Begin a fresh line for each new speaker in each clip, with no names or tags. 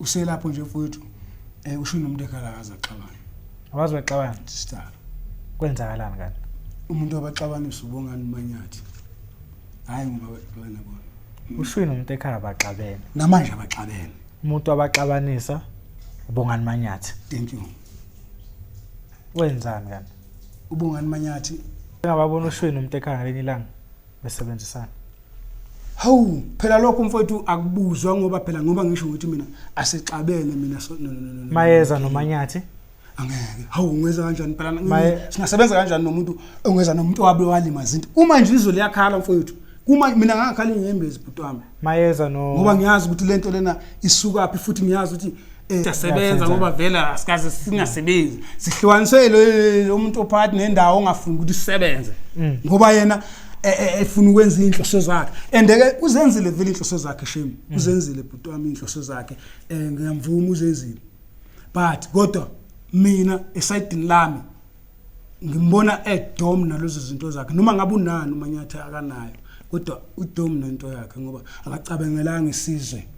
uselapho nje mfowethu usho umuntu ekhala akazaxabana
abazi baxabana
star
kwenzakalani kanti
umuntu abaxabanisa uBongani Manyathi hayi ngoba wena bona
ushwini umuntu ekhaya baxabene
namanje abaxabene
umuntu abaxabanisa uBongani Manyathi
thank you
wenzani kanti
uBongani Manyathi
ngababona ushwini umuntu ekhaya ngelinye ilanga besebenzisana
hawu phela lokho mfowethu akubuzwa ngoba ngisho ukuthi mina asexabene mina
Mayeza noManyathi
angeke hawu ungeza kanjani phela singasebenza kanjani nomuntu ongeza nomuntu wabe walimaza into uma nje izwe liyakhala mfowethu kuma mina ngakhala ingembezi bhuti wami
Mayeza no
ngoba ngiyazi ukuthi lento lena isuka phi futhi ngiyazi ukuthi siyasebenza ngoba vela asikaze singasebenzi sihlukanisele umuntu ophathi nendawo ongafuni ukuthi sisebenze ngoba yena efuna ukwenza inhloso zakhe andeke uzenzile vele inhloso zakhe shame uzenzile bhuti wami inhloso zakhe ngiyamvuma uzenzile but kodwa mina esayidini lami ngimbona edom nalozo zinto zakhe noma ngabe unani uManyathi akanayo kodwa udom nento yakhe ngoba akacabangelanga isizwe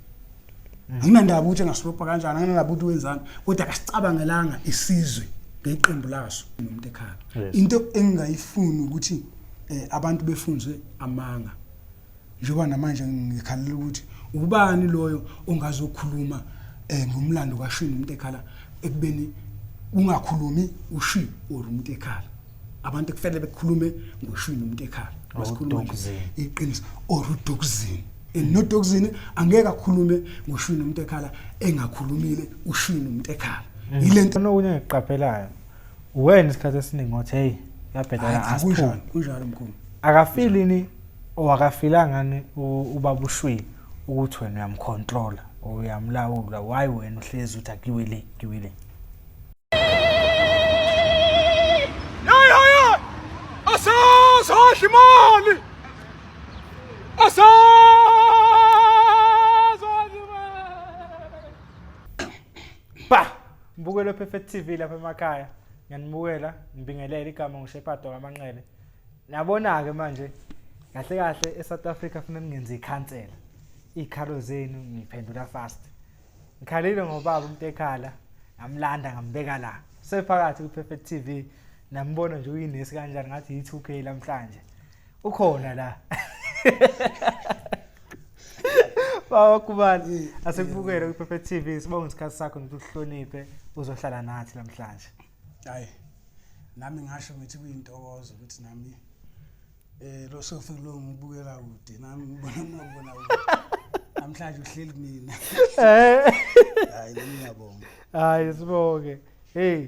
anginandaba ukuthi ngasilopha kanjani anginandaba ukuthi wenzani kodwa akasicabangelanga isizwe ngeqembu laso nomuntu ekhaya into engingayifuni ukuthi abantu befunzwe amanga njengoba namanje ngikhalela ukuthi ubani loyo ongazokhuluma ngomlando kaShini umuntu ekhala ekubeni ungakhulumi uShi or umuntu ekhala abantu kufanele bekhulume ngoShini umuntu ekhala basikhuluma iqiniso or uDokuzini noDokuzini angeke akhulume ngoShini umuntu ekhala engakhulumile uShini umuntu ekhala yilento
nokunye ngiqaphelayo wena isikhathi esiningi ngothi hey yabhedala
asiphumi kunjalo mkhulu
akafilini owakafilanga ni ubaba uShwi ukuthi wena uyamcontrola uyamlawula why wena uhlezi uthi akiwele kiwele
ya asashimali
ba mbukelo Perfect TV lapha emakhaya ngiyanibukela ngibingelela igama ngoShepado kaManqele nabona ke manje kahle kahle eSouth Africa kufanele ngenze ikhansela ikhalo zenu ngiphendula fast ngikhalile ngobaba umuntu ekhala ngamlanda ngambeka la sephakathi kuPerfect TV nambona nje uyinesi kanjani ngathi yi2K namhlanje ukhona la bawa kubani asekubukela kuPerfect TV sibonga isikhathi sakho ukuthi uhloniphe uzohlala nathi namhlanje
hayi nami ngasho ngithi kuyintokozo ukuthi nami lo sofike lo ngibukela kude nami ngibona namhlanje uhleli mina hayi ngiyabonga
hayi sibonge hey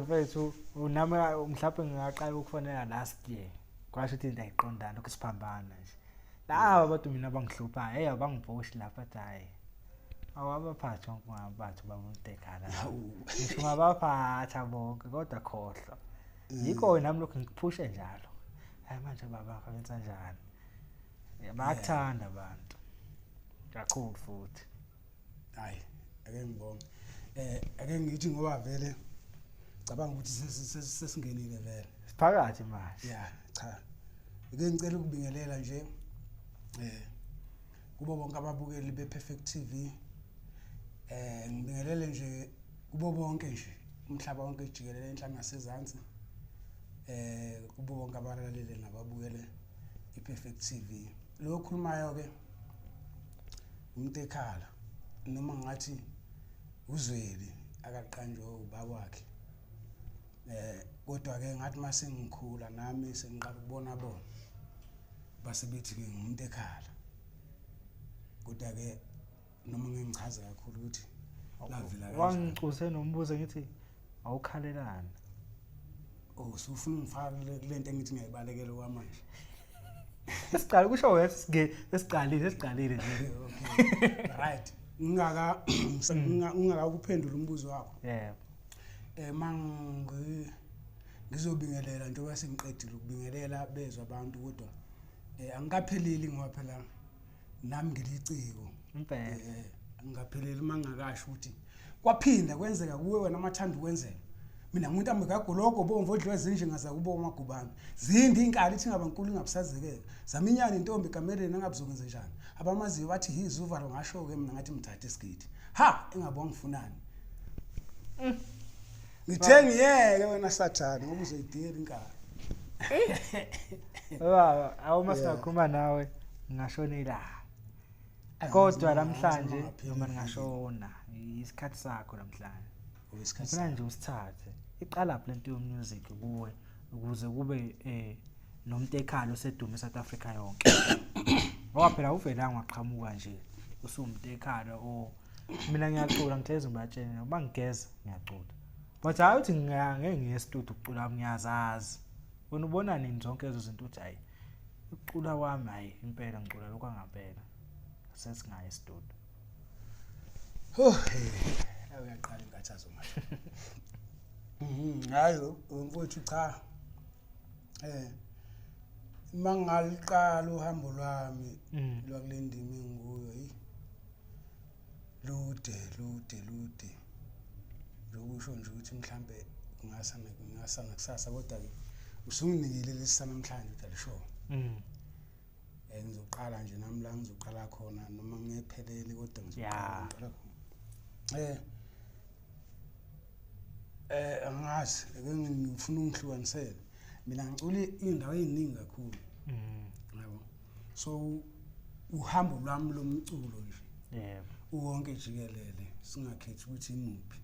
mfethu nami mhlawumbe ngingaqala ukufonela last year kwasho ukuthi into ayiqondana ukusiphambana nje laba abantu mina abangihluphayo hey abangibhoshi lapha hayi awabaphathi ngokubathu bamuntu ekhala ngisho ngabaphatha bonke kodwa khohlwa yikho nami lokho ngiphushe njalo hayi manje baba benza njani bayakuthanda abantu kakhulu futhi
hayi ake ngibonge ake ngithi ngoba vele cabanga ukuthi sesingenile vele
siphakathi manje
ya cha ake ngicela ukubingelela nje kubo bonke ababukeli bePerfect TV ngibingelele nje kubo bonke nje umhlaba wonke jikelele enhlanga nasezantsi kubo bonke abalaleli nababukele iPerfect TV lo khulumayo ke umuntu ekhala noma ngathi uzweli akaqanjwe ubaba wakhe kodwa ke ngathi mase ngikhula nami sengiqala ukubona bona base bethi ke ngumuntu ekhala kodwa ke noma ngingichaza kakhulu ukuthi lavela kanjani
wangicuse nombuzo ngithi awukhalelana
usufuna ungifaka lento engithi ngiyayibalekela kwamanje
Siqala kusho wena esiqalile nje.
Okay. Right. Ungaka ukuphendula umbuzo wakho.
Yebo.
Ngizobingelela njengoba sengiqedile ukubingelela bezwe abantu kodwa angikapheleli ngoba phela nami ngiliciko.
Impela.
Angikapheleli mangakasho ukuthi kwaphinda kwenzeka kuwe wena amathanda ukwenzela. mina ngumuntu ambegagologo bomvu odliwa zinje ngazakubo magubani zindi inkali ithi ngabankulu ingabusazekeka zaminyana intombi kamereni angabuzokwenza njani abamaziyo bathi hizuvalo ngasho ke mina ngathi mthatha isigidi ha engabonga ngifunani ngithe ngiyeke wena sathane ngoba uzoyidela inkali
baba awuma singakhuluma nawe ngashonela kodwa namhlanje noma ngashona isikhathi sakho namhlanje ngifuna nje usithathe iqala lapha lento yomusic kuwe ukuze kube nomuntu ekhalo sedume eSouth Africa yonke ngoba phela uvelanga waqhamuka nje usumuntu ekhalo mina ngiyacula ngitheza umbatsheni noma ngigeza ngiyacula but hayi uthi ngeke ngiye studio ukucula ngiyazazi wena ubona nini zonke lezo zinto uthi hayi ukucula kwami hayi impela ngicula lokho angempela sesingaye studio
uyaqala ingathazo manje hayo mfowethu cha mangaliqala uhambo lwami lwakulendimi nguyo lude lokusho nje ukuthi mhlambe kungasa nakusasa kodwa ke usunginikile lesi namhlanje uthi alisho ngizoqala nje nami la ngizoqala khona noma ngephelele kodwa ngizoqala khona angazi ngifuna ungihlukanisele mina ngicule indawo eziningi kakhulu yabo so uhambo lwami lomculo nje wonke jikelele singakhethi ukuthi imuphi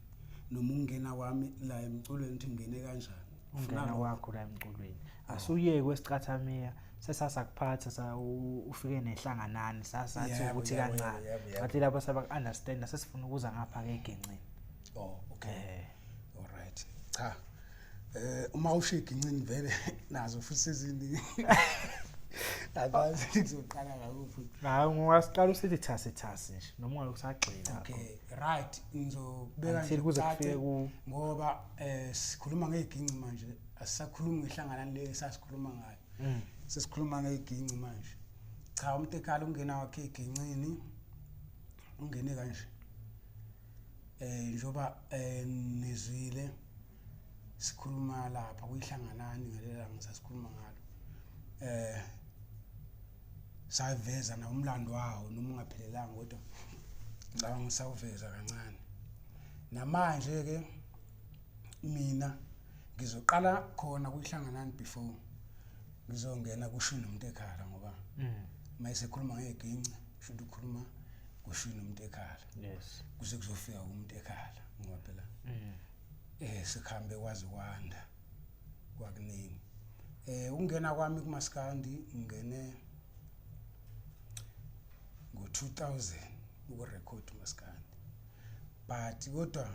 noma ungena kwami la emculweni ukuthi ngene kanjani
ungena wakho la emculweni asuyeke kwesicathamiya sesasakuphatha ufike nehlanganani sasathi ukuthi kancane ngathi lapho saba understand sesifuna ukuza ngapha ke egencini
okay alright cha uma ushika incini vele nazo futhi sezini akazi kuzoqala ngakuphi
hayi ngiyasiqala usithi thasi nje noma ungakusagxila
okay right ngizobeka
nje kuze kufike ku
ngoba sikhuluma ngeginci manje asisakhulumi ngehlanganani le sasikhuluma ngayo sesikhuluma ngeginci manje cha umuntu ekhala ungena wakhe egincini ungene kanje njoba nizwile sikhuluma lapha kuyihlanganani ngelela ngisasikhuluma ngalo sayiveza na umlando wawo noma ungaphelelanga kodwa ngicabanga ngisawuveza kancane namanje ke mina ngizoqala khona kuyihlanganani before ngizongena kushini umuntu ekhala ngoba mayisekhuluma ngeginci should ukhuluma kushini umuntu ekhala
yes
kuze kuzofika umuntu ekhala ngoba phela sikhambe kwazi kwanda kwakuningi ungena kwami kuMaskandi ngene ngo-2000 ukurecord uMaskandi but kodwa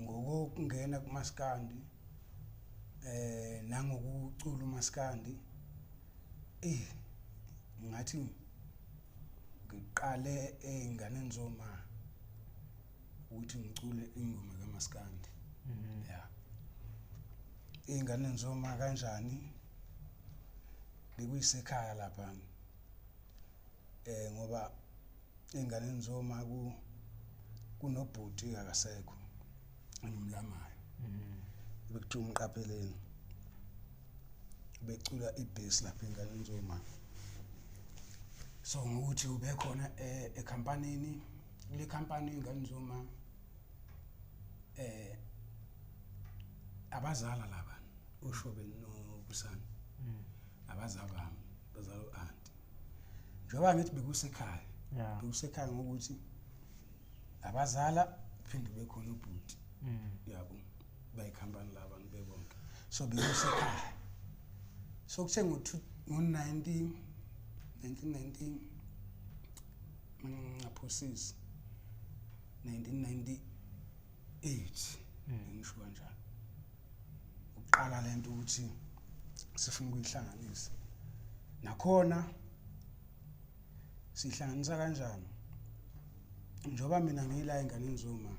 ngokungena kuMaskandi nangokucula uMaskandi ngathi ngiqale einganeni zoma ukuthi ngicule ingoma kaMaskandi yeah einganeni zoma kanjani bekuyisekhaya lapha ngoba einganeni zoma kunobhuti akasekho engimlamayo bekuthiwa umqapheleni becula ibass lapha einganeni zoma so ngokuthi ube khona ecompanyini le company engane zoma abazala laba ushobe noBusani abazaba bazalo aunt njoba ngithi bekusekhaya bekusekhaya ngokuthi abazala phinde bekhona ubhuti yabo bayicompany laba bebonke so bekusekhaya so kuthe ngo-1919 ngaphosisi 1998 ngisho kanjalo uqala lento ukuthi sifuna ukuyihlanganisa nakhona sihlanganisa kanjani njoba mina ngila enganeni zoma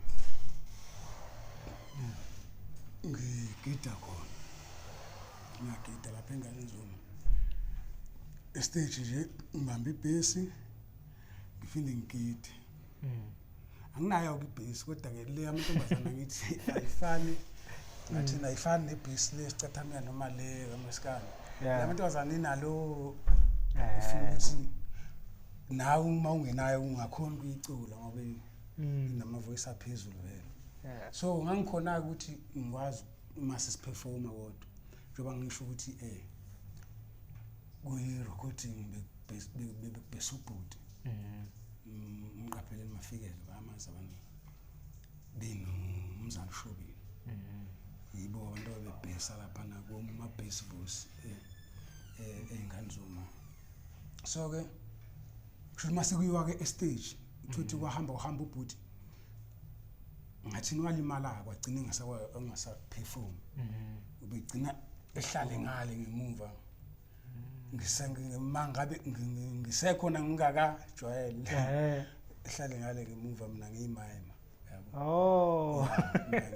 ngigida khona ngiyagida lapha enganeni zoma stage nje ngibamba ibhesi ngifinde ngigide anginayo ibhesi kodwa ke le amantombazana ngithi ayifani ngathi ayifani nebusiness Cathamia noma le kaMaskandi
Yeah.
lamantombazane inalo
Eh.
futhi nawe uma ungenayo ungakhona ukuyicula ngoba inama voice aphezulu vele
Yeah.
so ngangikhona ukuthi ngikwazi uma sesiperforma kodwa njengoba ngisho ukuthi kuyi recording besubhuti ngqapheleni mafikele bayamazi abantu benomzana ushobile yibo abantu abebhesa lapha na kuma bass voice engane zoma so ke kusho mase kuyiwa ke stage uthi kwahamba ubhuti ngathi walimala kwagcina ngasa perform ubegcina ehlale ngale ngemuva ngisangabe ngisekhona ngingaka jwayele ehlale ngale ngemuva mina ngiyimayima yabo
Oh.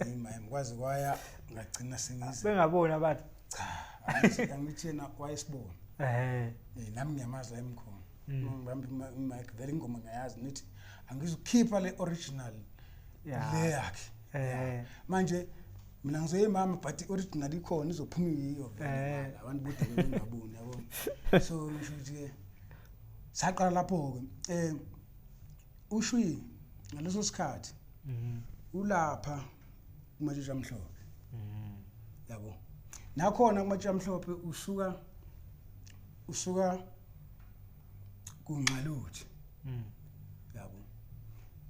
ngiyimayima kwazi kwaya ngagcina sengize
Bengabona bathi
cha angithena wayesibona nami ngiyamazi la emkhona ngibamba mic vele ingoma ngayazi nithi angizukhipha le original le yakhe manje mina ngizoyimama but original ikhona izophuma yiyo abantu bodwa bengaboni yabona so nje saqala lapho ke ushwi ngaleso sikhathi ulapha kumatshisha amhlophe yabo nakhona kumatshisha amhlophe usuka kunqaluthi yabo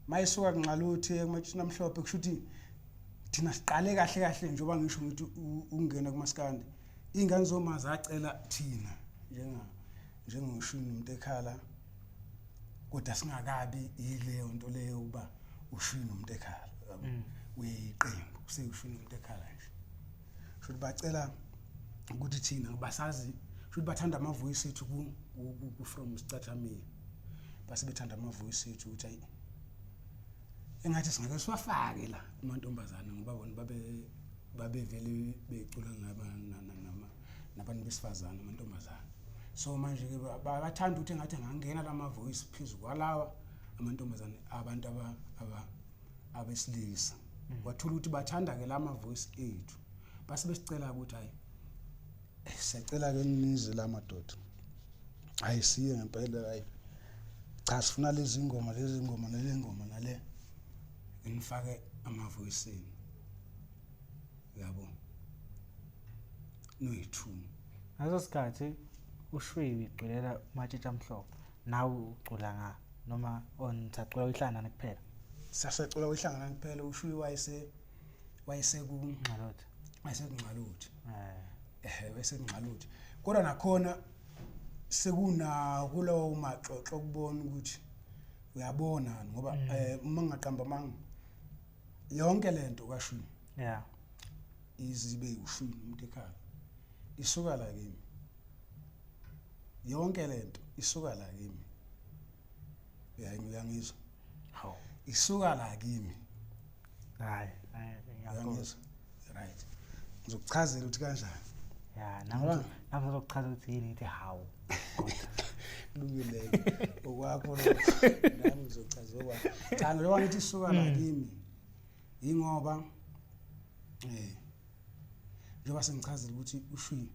mayisuka kunqaluthi kumatshisha amhlophe kushuthi thina siqale kahle njengoba ngisho ngithi ungena kuMaskandi ingane zoma zacela thina njengoshini umuntu ekhala kodwa singakabi ileyo nto leyo uba ushini umuntu ekhala weqembu kuseyushini umuntu ekhala nje shothi bacela ukuthi thina basazi shothi bathanda ama voice ethu ku from Cathamia base bethanda ama voice ethu ukuthi ayi engathi singake siwafake la amantombazana ngoba bona babe vele becula nabantu besifazana amantombazana so manje ke bathanda ukuthi engathi ngangena lama voice phezulu kwalawa amantombazana abantu abesilisa wathola ukuthi bathanda ke lama voice ethu base besicela ukuthi hayi siyacela ke nize la madoda ayisiye ngempela hayi cha sifuna lezi ngoma nale ngifake ama voice yabo noyithu
ngaso sikhathi ushwiwi iculela matshitsha amhlophe nawe ucula nga noma onitsacula uyihlangana kuphela
sasacula uyihlangana kuphela ushwiwi wayese
kunqaluthi
wayesekunqaluthi wayesekunqaluthi kodwa nakhona sekuna kulowo maxoxo kubona ukuthi uyabona ngoba uma ngaqamba manga yonke lento kashini izibe ushini umuntu ekhala isuka la kimi yonke lento isuka la kimi uyangizwa
hawo
isuka la kimi
hayi
uyangizwa right ngizokuchazela ukuthi kanjani
nami ngizokuchaza ukuthi yini ithi hawo
lungile okwakho nami ngizochaza okwakho cha lo ngithi isuka la kimi ingoba njengoba sengichazela ukuthi ushwi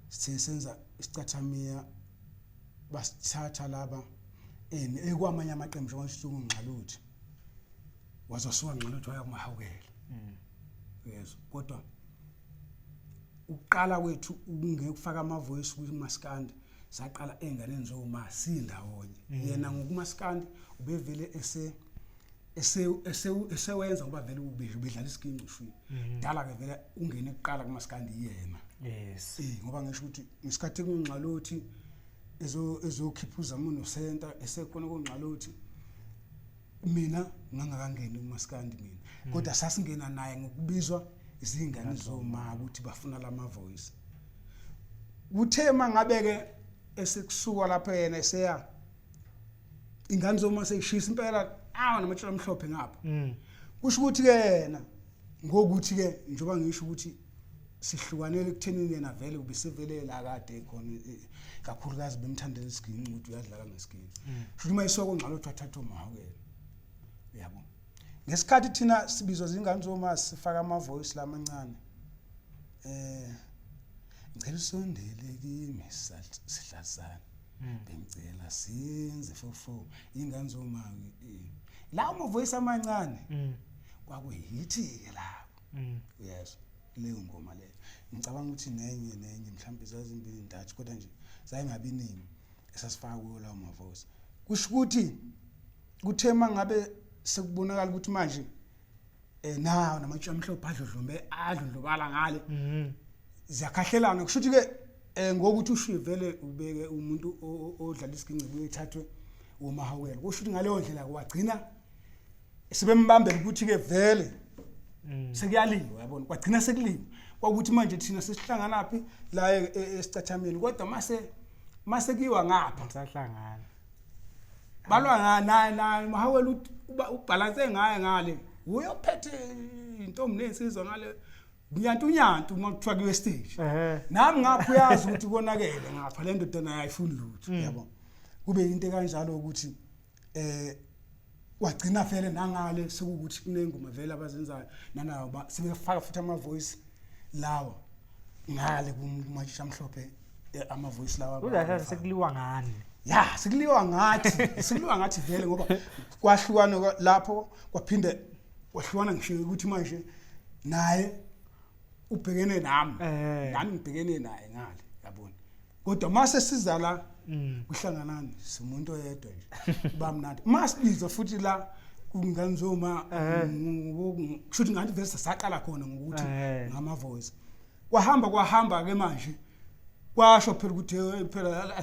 senza Cathamia basithatha laba ekwamanye amaqembu njengoba sisuka ngqaluthi wazosuka ngqaluthi waya kumahawukela yes kodwa uqala kwethu ungekufaka ama voice kuMaskandi saqala enganeni zoma sindawonye yena ngokuMaskandi ubevele esewenza ngoba vele ubedlala isiginci ushwi dala ke vele ungene kuqala kuMaskandi yena
yes
ngoba ngisho ukuthi ngesikhathi kungqaluthi ezokhipha uzamuno center esekhona kungqaluthi mina ngangakangeni kuMaskandi mina kodwa sasingena naye ngokubizwa izingane zoma ukuthi bafuna lama voice uthe mangabeke esekusuka lapha yena eseya ingane zoma seyishisa impela namatshela amhlophe ngapha kusho ukuthi ke yena ngokuthi ke njoba ngisho ukuthi sihlukanele kuthenini yena vele ubesevele la kade khona kakhulukazi bemthandela isiginci ukuthi uyadlala ngesiginci futhi uma isoko ngalo thathatha umahawukela yabo ngesikhathi thina sibizwa zingane zoma sifaka ama voice lamancane ngicela usondele kimi sihlazana bengicela senze fofo ingane zoma la uma voice amancane kwakuyithi ke lapho yes leyo ngoma leyo ngicabanga ukuthi nenye mhlawumbe zazimbili ntathu kodwa nje zayingabi ningi esasifaka kuyo lawo ma voice kusho ukuthi kuthema ngabe sekubonakala ukuthi manje nawo namatsha amhlophe adludlubala ngale ziyakhahlelana kusho ukuthi ke ngokuthi ushivele ubeke umuntu odlala isiginci kuyethathwe umahawela kusho ukuthi ngaleyo ndlela kwagcina sibembambela ukuthi ke vele sekuyaliwa yabona kwagcina sekuliwa kwakuthi manje thina sesihlangana phi la esicathameni kodwa mase kiwa ngapha
sahlangana
balwa na mahawela ubalance ngaye ngale uyophethe intombi nensizwa ngale nyantunyantu makuthiwa kuwe stage nami ngapha uyazi ukuthi konakele ngapha le ndoda ayifuni lutho yabo kube into kanjalo ukuthi wagcina vele nangale sekukuthi kunengoma vele abazenzayo nanayo sebefaka futhi ama voice lawa ngale kumatsha amhlophe ama voice lawa
udla sekuliwa ngani
ya sekuliwa ngathi vele ngoba kwahlukana lapho kwaphinde kwahlukana ngisho ukuthi manje naye ubhekene nami ngibhekene naye ngale yabona kodwa mase siza la kuhlanganani simuntu oyedwa nje kuba mnandi masibizwa futhi la kunganzoma kushuthi ngathi vese saqala khona ngokuthi ngama voice kwahamba ke manje kwasho phela ukuthi phela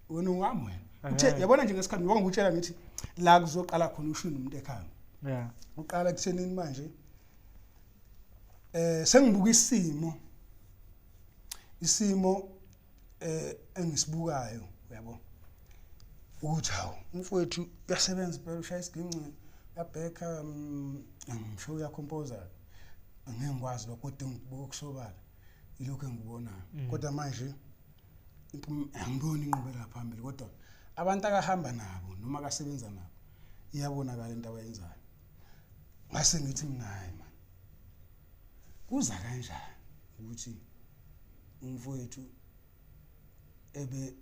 wena ungami wena uthe yabona nje ngesikhathi ngibonga ngutshela ngithi la kuzoqala khona ushini umuntu ekhaya uqala kuthenini manje sengibuka isimo engisibukayo uyabo ukuthi hawo umfowethu uyasebenza phela ushaya isiginci yabheka ngisho uyakhompoza angeke ngikwazi lokho kodwa ngibuka kusobala ilokho engikubonayo kodwa manje angiboni inqubela phambili kodwa abantu akahamba nabo noma akasebenza nabo iyabonakala into abayenzayo ngase ngithi minayi man kuza kanjani ukuthi umfowethu ebe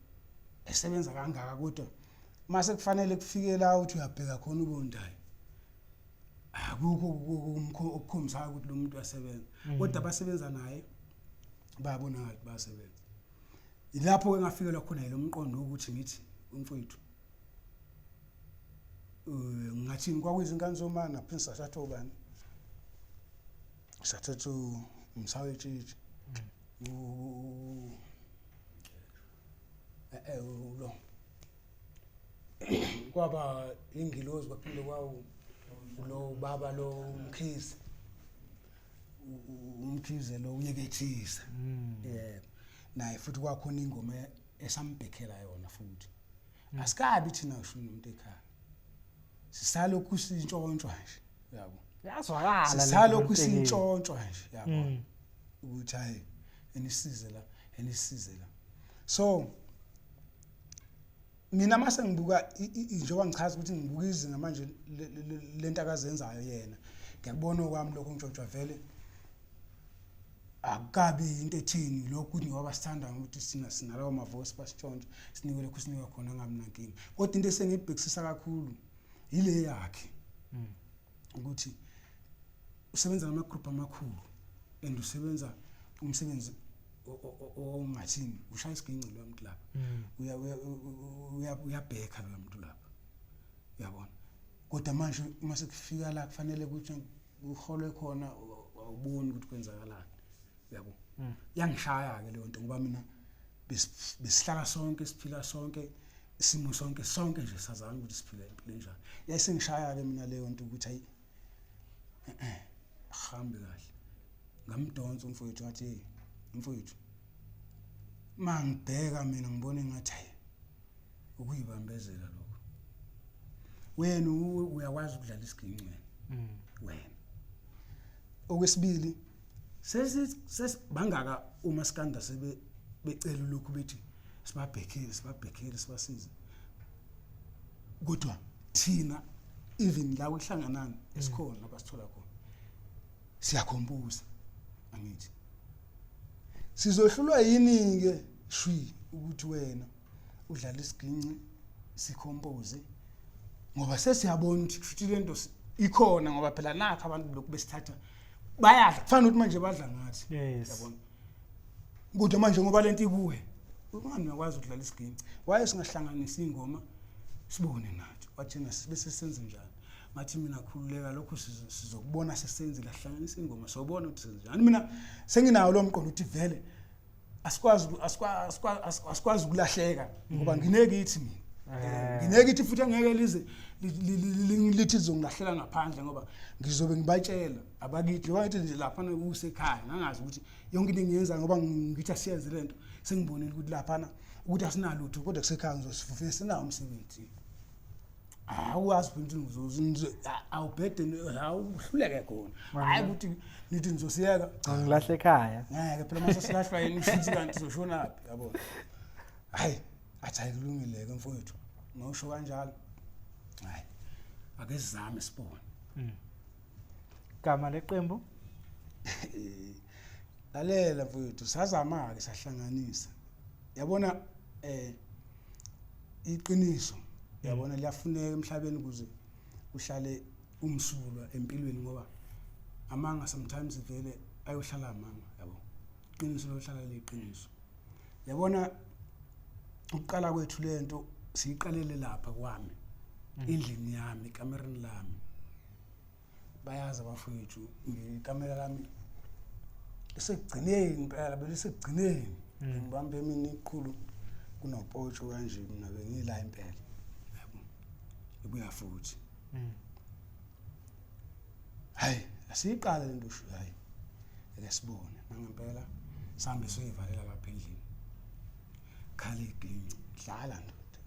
esebenza kangaka kodwa mase kufanele kufike la uthi uyabheka khona ubondayo akukho ukukhombisa ukuthi lo muntu uyasebenza kodwa abasebenza naye bayabonakala bayasebenza ilapho engafikela khona lo mqondo ukuthi ngithi umfowethu ngathi kwakuyizi ingane zomana Princess Atobani sathathu umsawe tshitshi lo kwaba ingilozi kwaphinde kwawo lo baba lo umkhize lo uyekethisa yebo naye futhi kwakhona ingoma esambhekela yona futhi asikabi thina ushuni umuntu ekhaya sisalokhu sintshontshwa nje yabo
yazwakala
sisalokhu sintshontshwa nje yabo ukuthi hayi enisize la so mina mase ngibuka njengoba ngichaza ukuthi ngibuka izinga manje lento akazenzayo yena ngiyakubona okwami lokho ngitshotshwa vele akabi into ethini lokhu ngoba sithanda ukuthi sinalawo ma voice basitshontshe sinikwe lokhu sinikwe khona ngami nankingi kodwa into esengibhekisisa kakhulu ile yakhe ukuthi usebenza nama group amakhulu and usebenza umsebenzi ongathini ushaya isiginci lo muntu lapha uyabheka lo muntu lapha uyabona kodwa manje mase kufika la kufanele ukuthi uholwe khona awuboni ukuthi kwenzakalani yabo yangishaya ke leyo nto ngoba mina besihlala sonke siphila sonke isimo sonke nje sazana ukuthi siphila impilo enjani yayisengishaya ke mina leyo nto ukuthi hayi ahambe kahle ngamdonsa umfowethu wathi hey mfowethu mangibheka mina ngibone ngathi ukuyibambezela lokho wena uyakwazi ukudlala isiginci wena okwesibili sesibangaka uma sikanda sebe becela lokhu bethi sibabhekile sibasize kodwa thina even la kuhlanganana esikhona abasithola khona siyakhombuza angithi sizohlulwa yini ke shwi ukuthi wena udlala isiginci sikhompoze ngoba sesiyabona ukuthi futhi lento ikhona ngoba phela nakho abantu lokhu besithatha bayadla kufanele ukuthi manje badla ngathi yabona ukuthi manje ngoba lento ikuwe ungani uyakwazi ukudlala isiginci waye singahlanganisa ingoma sibone nathi wathina bese senze njani ngathi mina khululeka lokho sizokubona sesenzile ahlanganisa ingoma sobona ukuthi senze njani mina senginawo lo mqondo ukuthi vele asikwazi ukulahleka ngoba nginekithi mina nginekithi futhi angeke lithi zongilahlela ngaphandle ngoba ngizobe ngibatshela abakithi wathi nje lapha kusekhaya ngangazi ukuthi yonke into engiyenza ngoba ngithi asiyenze lento sengibonile ukuthi lapha ukuthi asinalutho kodwa kusekhaya ngizosifufisa sinawo umsebenzi awazi ukuthi ngizozinze awubhede awuhluleke khona hayi ukuthi nithi nizosiyeka
ngilahle ekhaya
ngeke phela mase silahlwa yini futhi kanti sizoshona aphi yabona hayi athi ayikulungile ke mfowethu nosho kanjalo hayi ake sizame sibone
gama leqembu
lalela mfowethu sazama ke sahlanganisa yabona iqiniso yabona liyafuneka emhlabeni kuze uhlale umsulwa empilweni ngoba amanga sometimes vele ayohlala amanga yabo iqiniso lohlala leqiniso yabona ukuqala kwethu lento siyiqalele lapha kwami endlini yami ekamereni lami bayazi abafowethu ngekamera lami esekugcineni impela belisegcineni ngibambe mina iqhulu kunopotsho kanje mina bengila impela yabo ebuya futhi hayi asiqale lento hayi eke sibone ngempela sambe soyivalela lapha endlini khali iginci dlala ndoda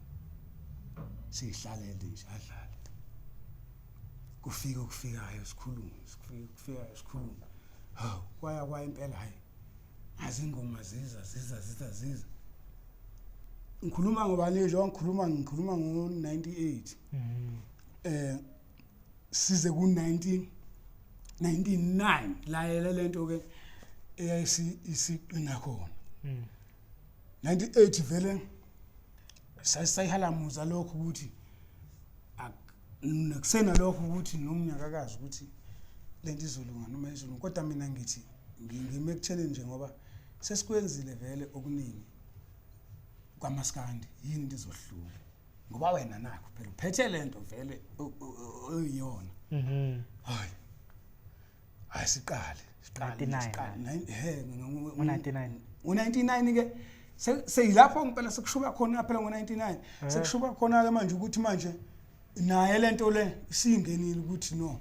sihlalele nje adlale kufikayo sikhuluma hawu kwaya impela hayi azingoma ziza ngikhuluma ngoba nje ngikhuluma ngo98 size ku99 la lento ke eyayisiqina khona 98 vele sayihalamuza lokho ukuthi akusena lokho ukuthi nomnyakakazi ukuthi lento izolunga noma izolunga kodwa mina ngithi ngimekuthele nje ngoba sesikwenzile vele okuningi kwaMaskandi yini into izohluka ngoba wena nakho phela uphethe lento vele oyiyona hayi ayisiqale
99
ke seyilapho ngempela sekushuba khona phela ngo99 sekushuba khona ke manje ukuthi manje naye lento le isingenile ukuthi no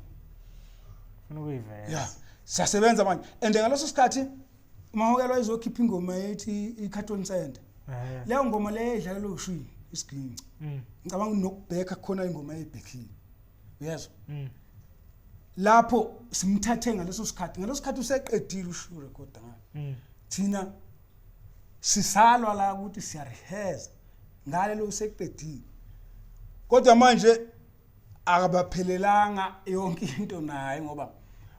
ufuna ukuyiveza
yeah siyasebenza manje and ngaloso sikhathi uMahokelo izokhipha ingoma ethi iCarton Center leyo ngoma le idlala lo shwi isiginci ngicabanga nokubheka khona ingoma eyibhekile uyezwa lapho simthathe ngaleso sikhathi useqedile ushu record ngalo thina sisalwa la ukuthi siyareheza ngale lo useqedile kodwa manje akabaphelelanga yonke into naye ngoba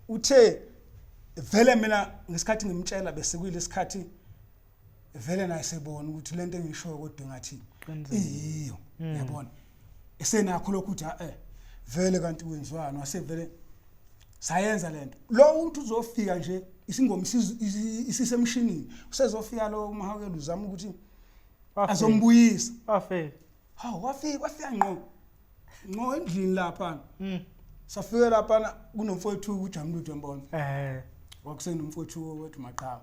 uthe vele mina ngesikhathi ngimtshela bese kuyilesikhathi vele naye sebona ukuthi lento engishoyo kodwa ngathi iyo yabona esenakho lokhu ukuthi vele kanti kwenziwani wasevele sayenza lento lo umuntu uzofika nje isingoma isisemshinini usezofika lo uMahokelo uzama ukuthi azombuyisa wafika ngqo endlini lapha safika lapha kunomfowethu uJamludi yambona wakusenomfowethu wethu Maqhawe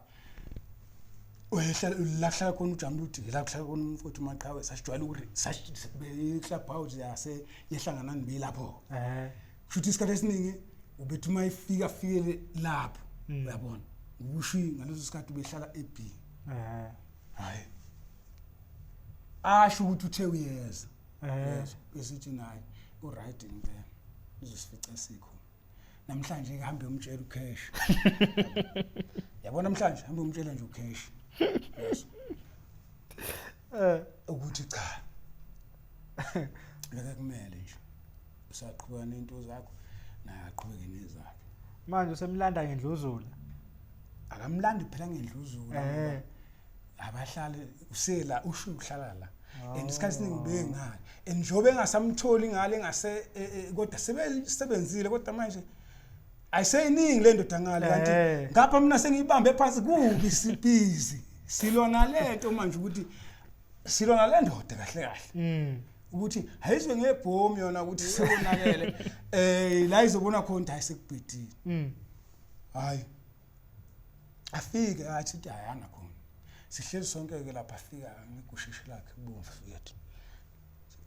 uyahlala khona uJamludi la kuhlala khona umfowethu Maqhawe sasijwayela ukuthi club house yase yehlangana nibe lapho futhi isikhathi esiningi ubethu mayifika fikele lapho uyabona ubushi ngaleso sikhathi behlala eB hayi asho ukuthi uthe uyeza besithi naye uright impela uzosifica sikho namhlanje ke hambe umtshela ucash yabona namhlanje hambe umtshela nje ucash yes ukuthi cha ngeke kumele nje usaqhubeka nento zakho naye aqhubeke nezakhe
manje usemlanda ngendluzula
akamlandi phela ngendluzula ngoba abahlali usela usho uhlala la and isikhathi siningi bengale and njobe engasamtholi ngale ngase kodwa sebenzile kodwa manje ayiseyiningi le ndoda ngale kanti ngapha mina sengiyibambe phansi kubi sibhizi silona lento manje ukuthi silona le ndoda kahle kahle ukuthi hayizibe ngebhomu yona ukuthi sebonakele la izobona khona ayisekubhedile hayi afike athi ayana khona sihleli sonke ke lapha afika ngigushishe lakhe kubomvu yethu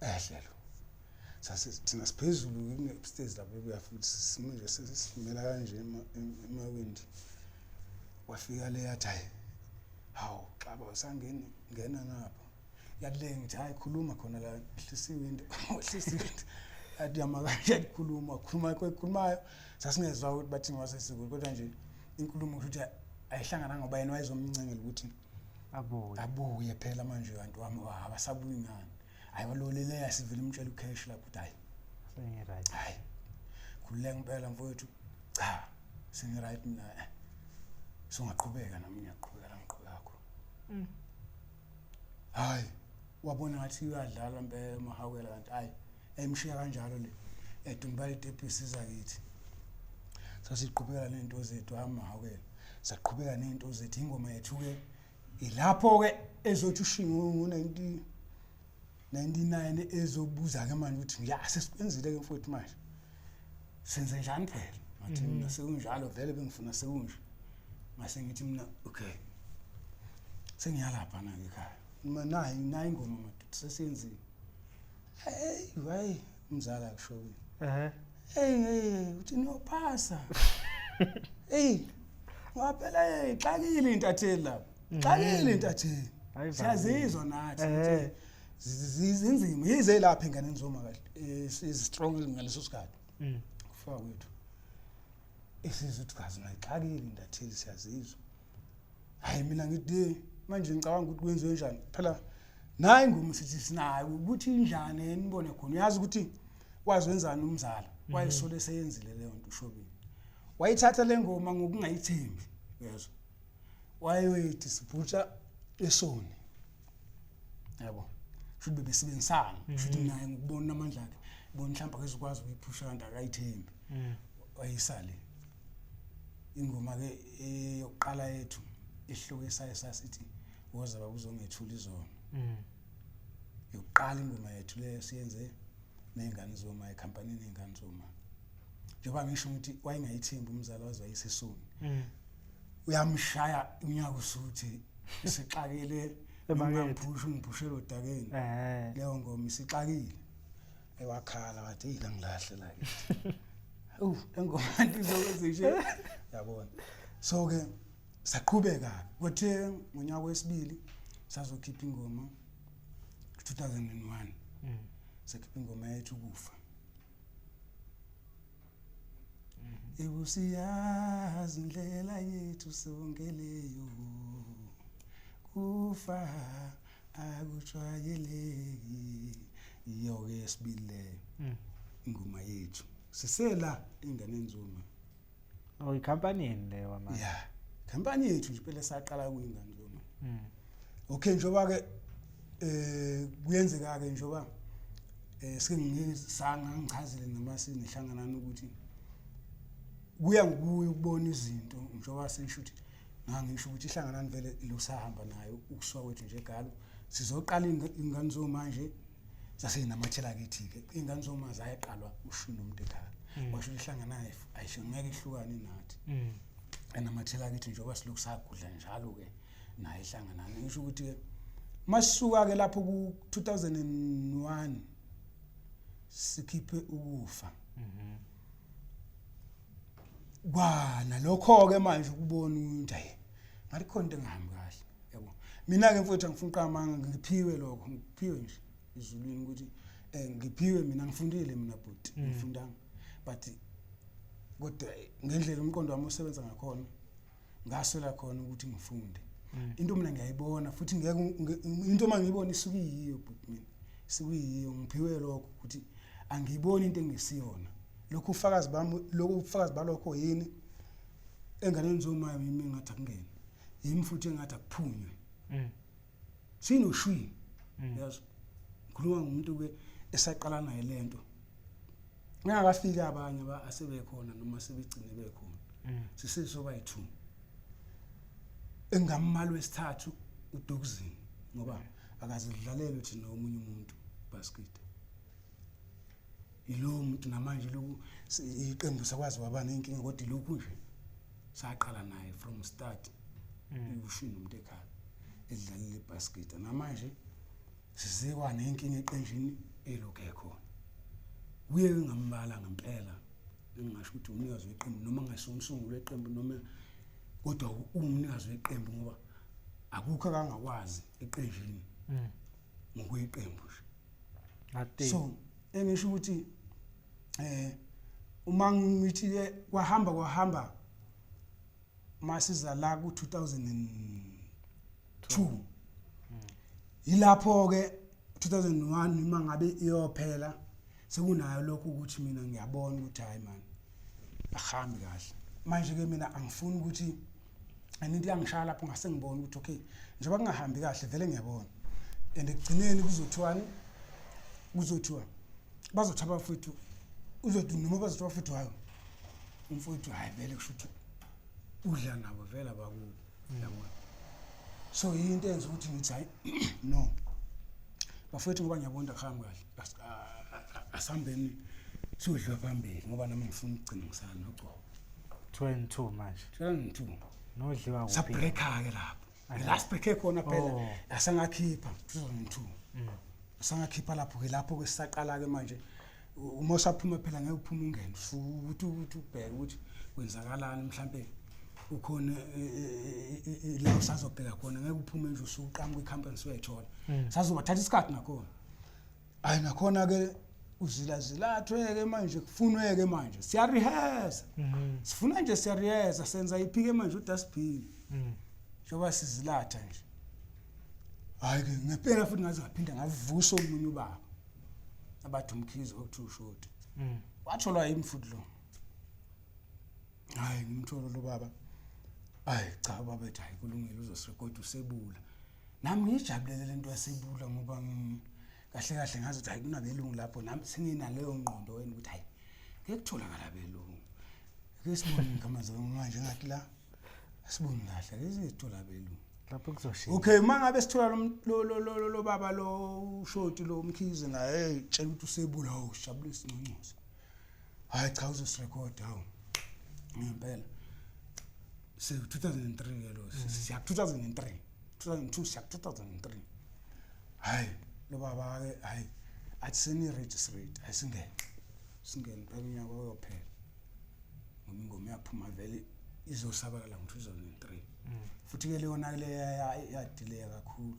ehlelo sase thina siphezulu upstairs lapho kuya futhi simanje sesimela kanje emawindi wafika le yathi hawu xaba usangena ngena ngapha yadle ngithi hayi khuluma khona la hlisiwe athi yamaka khulumayo sasingezwa ukuthi bathi ngwasesikole kodwa nje inkulumo ukuthi ayihlangana ngoba yena wayezomncengela ukuthi abuye phela manje abantu wami abasabuyi ngani ayololele yasivile umtshela ucash lapho uthi hayi
sengiright
hayi khulule ngempela mfowethu cha sengiright mina singaqhubeka nami ngiyaqhubeka ngqhubekakho hayi wabona ngathi uyadlala impela mahawela kanti hayi emshiya kanjalo le edumbali tepisi zakithi sasiqhubeka lento zethu amahawela saqhubeka nento zethu ingoma yethu ke ilapho ke ezothi ushingo ngo-1999 ezobuza ke manje ukuthi ya sesikwenzile ke mfowethu manje senze njani phela ngathi mina sekunjalo vele bengifuna sekunje mase ngithi mina okay sengiyalapha na ekhaya mina nayi ingoma madoda sesiyenzile hey umzala kushowe hey uthi niyophasa hey waphela xakile intatheli lapha xakile intatheli siyazizwa nathi zinzima yize lapha ingane nizoma kahle is strong ngaleso sikhathi kufaka kwethu isizuthi kazi nayixakile intatheli siyazizwa hayi mina ngithi manje ngicabanga ukuthi kwenziwe njani phela nayi ingoma sithi sinayo ukuthi injani enibone khona uyazi ukuthi wazi wenzani umzala wayesole seyenzile leyo nto ushobile wayithatha le ngoma ngokungayithembi yezwa wayeyithi sibhutsha esoni yabo futhi bebesebenzisana futhi naye ngikubona amandla akhe bona mhlawumbe akuzokwazi ukuyiphusha kanti akayithembi wayisale ingoma ke yokuqala yethu ihloko esayisithi woza babuzongethula izona yokuqala ingoma yethu le siyenze nengane zoma ecompany nengane zoma njengoba ngisho ukuthi wayengayithembi umzala wazayisesoni uyamshaya unyaka usuthi isixakile emangaphusha ngiphushela odakeni leyo ngoma isixakile ewakhala wathi hey ngilahle la engoma ndizokwenze yabona so ke saqhubeka kuthe ngonyaka wesibili sazokhipha ingoma 2001 sakhipha ingoma yethu kufa Ebusiyazi indlela yethu songeleyo kufa akujwayeleki iyo yesibile ingoma yethu sisela ingane nzuma
ikhampanini le wamanje
yeah company yethu nje phela saqala kuyingane nzuma okay njoba ke kuyenzeka ke njoba sengizisanga ngichazile noma sinehlangana ukuthi kuya ngukuya ukubona izinto njoba sisho ukuthi ngisho ukuthi ihlanganani vele lusahamba nayo ukusuka kwethu nje egalo sizoqala ingane zomanje sasenamathela kithi ke ingane zoma zayiqalwa ushini umuntu ekhaya washo ihlanganayo ayisho ngeke ihlukane nathi enamathela kithi njoba siloku sagudla njalo ke naye ihlanganani ngisho ukuthi ke masuka ke lapho ku 2001 sikhiphe ukufa kwana lokho ke manje ukubona ukuthi hayi ngathi khona into engahambi kahle yabo mina ke mfowethu ngifuna uqamanga ngiphiwe lokho ngiphiwe nje izulwini ukuthi ngiphiwe mina ngifundile mina bhuti ngifundanga but kodwa ngendlela umqondo wami usebenza ngakhona ngaswela khona ukuthi ngifunde into mina ngiyayibona futhi ngeke into mangiyibona isuke yiyo bhuti mina isuke yiyo ngiphiwe lokho ukuthi angiyiboni into engesiyona lokhu ufakazi balokho yini enganeni zoma mimi ngathi akungene yimi futhi engathi akuphunywe sinoshwi yazi ngikhuluma ngomuntu ke esaqala naye lento ngakafika abanye asebekhona noma sebegcine bekhona sisesoba yi2 engamalo wesithathu uDokuzini ngoba akaze udlalele uthi nomunye umuntu basket ilo muntu namanje lokhu iqembu sakwazi wabana inkinga kodwa lokhu nje saqala naye from start ushini umuntu ekhaya edlalela ibasket namanje sizekwa nenkinga eqenjini elokho ekhona uye ngambala ngempela engasho ukuthi umnikazi weqembu noma ngasumsungulu weqembu noma kodwa umnikazi weqembu ngoba akukho akangakwazi eqenjini ngokweqembu nje so engisho ukuthi uma ngithi ke kwahamba masiza la ku 2002 ilapho ke 2001 uma ngabe iyophela sekunayo lokho ukuthi mina ngiyabona ukuthi hayi man ahambe kahle manje ke mina angifuni ukuthi anindi yangishaya lapho ngase ngibone ukuthi okay njengoba kungahambi kahle vele ngiyabona and ekugcineni kuzothiwa bazothaba futhi uzothi noma bazothaba futhi hayo umfowethu hayi vele kushuthi udla nabo vele abakubo yabona so into enza ukuthi ngithi hayi no bafowethu ngoba ngiyabona akuhambi kahle asambeni sodlwa phambili ngoba nami ngifuna ukugcina ngisana noqobo
22 manje
22
nodliwa kuphi
sabreaka ke lapho last break khona phela asangakhipha 2002 asangakhipha lapho ke sisaqala ke manje uma usaphuma phela ngeke uphume ungene futhi ubheke ukuthi kwenzakalani mhlambe ukhona la usazobheka khona ngeke uphume nje usuqhamuka icampus wethola sazobathatha isikhathi nakhona hayi nakhona ke uzilazilathweke manje kufunweke manje siya rehearse sifuna nje siya rehearse senza iphike manje uDustbin njoba sizilatha nje hayi ke ngempela futhi ngaze ngaphinda ngavusa omunye ubaba abathi umkhizi okuthi ushoti watholwa yimi futhi lo hayi ngimthola lo baba hayi cha baba ethi hayi kulungile uzosirecord usebula nami ngijabulele lento yasebula ngoba kahle kahle ngazi ukuthi hayi kunabelungu lapho nami sengina leyo ngqondo wena ukuthi hayi ngeke kutholakala belungu ke sibone ingamazo manje ngathi la asiboni kahle lezithola belungu
lapho kuzoshiya
okay mangabe sithola lo baba lo ushoti lo umkhizi na hey tshela ukuthi usebula ushabule isinqonqoso hayi cha uzosirecord hawo ngempela se 2003 ke lo siya 2003 2002 siya 2003 hayi lo baba ke hayi athi seni registrate ayisingene phela unyaka oyophela ngoba ingoma yaphuma vele izosabakala ngo2003 futhi ke leyo na le yadelay kakhulu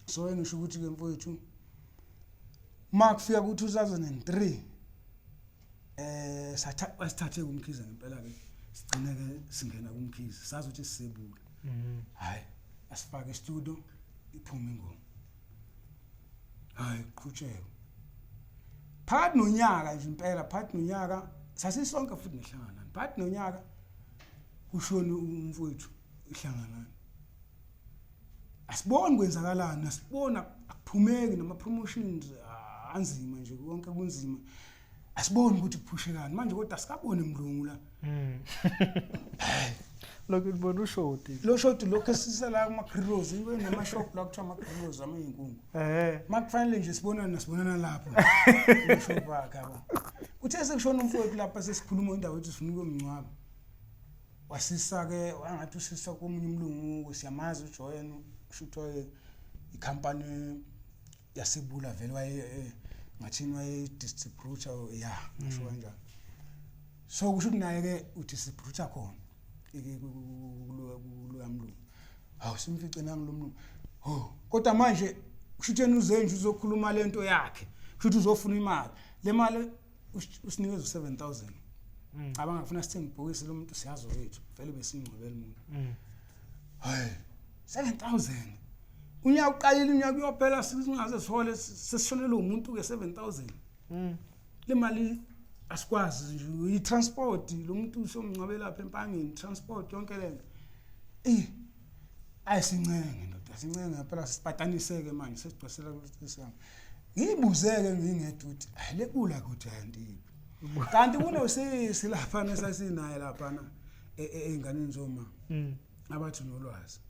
so engisho ukuthi ke mfowethu makufika ku2003 sithathe kumkhize ngempela ke sigcine ke singena kumkhize sazi ukuthi sisebula hayi asifake studio iphuma ingoma hayi qhutsheke phakathi nonyaka nje impela phakathi nonyaka sasisonke futhi nehlangana phakathi nonyaka kushona umfowethu ihlanganana asiboni kwenzakalana asibona akuphumeki nama promotions anzima nje konke kunzima asiboni ukuthi kuphushekani manje kodwa sikabone mlungu la
lokho libona ushoti
lo shoti lokho sisala kuma grills ibe nama shop la kuthiwa ama grills amayinkungu makufanele nje sibonana lapho shop wakhe yabo uthe sekushona umfowethu lapha sesikhuluma indawo ethi sifuna ukumncwaba wasisa ke wangathi usisa komunye umlungu siyamazi uJoyene ushuthoye icompany yasebula vele waye ngathini waye distributor ya ngisho kanjalo so kusho kunaye ke udistributor khona kulo yamlungu awusimfice nangilomlungu kodwa manje ushutheni uzenje uzokhuluma lento yakhe kusho uzofuna imali le mali usinikeza 7000 abangafuna sithenge ibhokisi lomuntu siyazo wethu vele besingcwebela umuntu hayi 7000 unyaka uqalile unyaka uyophela singaze sihole sesishonela umuntu ke 7000 le mali asikwazi nje i-transport lo muntu usomncabela lapha empangeni transport yonke lento ayisincenge ndoda sincenge phela sisipatanise-ke manje sesigcwasela kulesisanga ngiyibuzeke ngingedwa ukuthi lekula kuthi ayantiphi kanti kunosisi laphana esasinaye laphana ey'nganeni zoma abathi nolwazi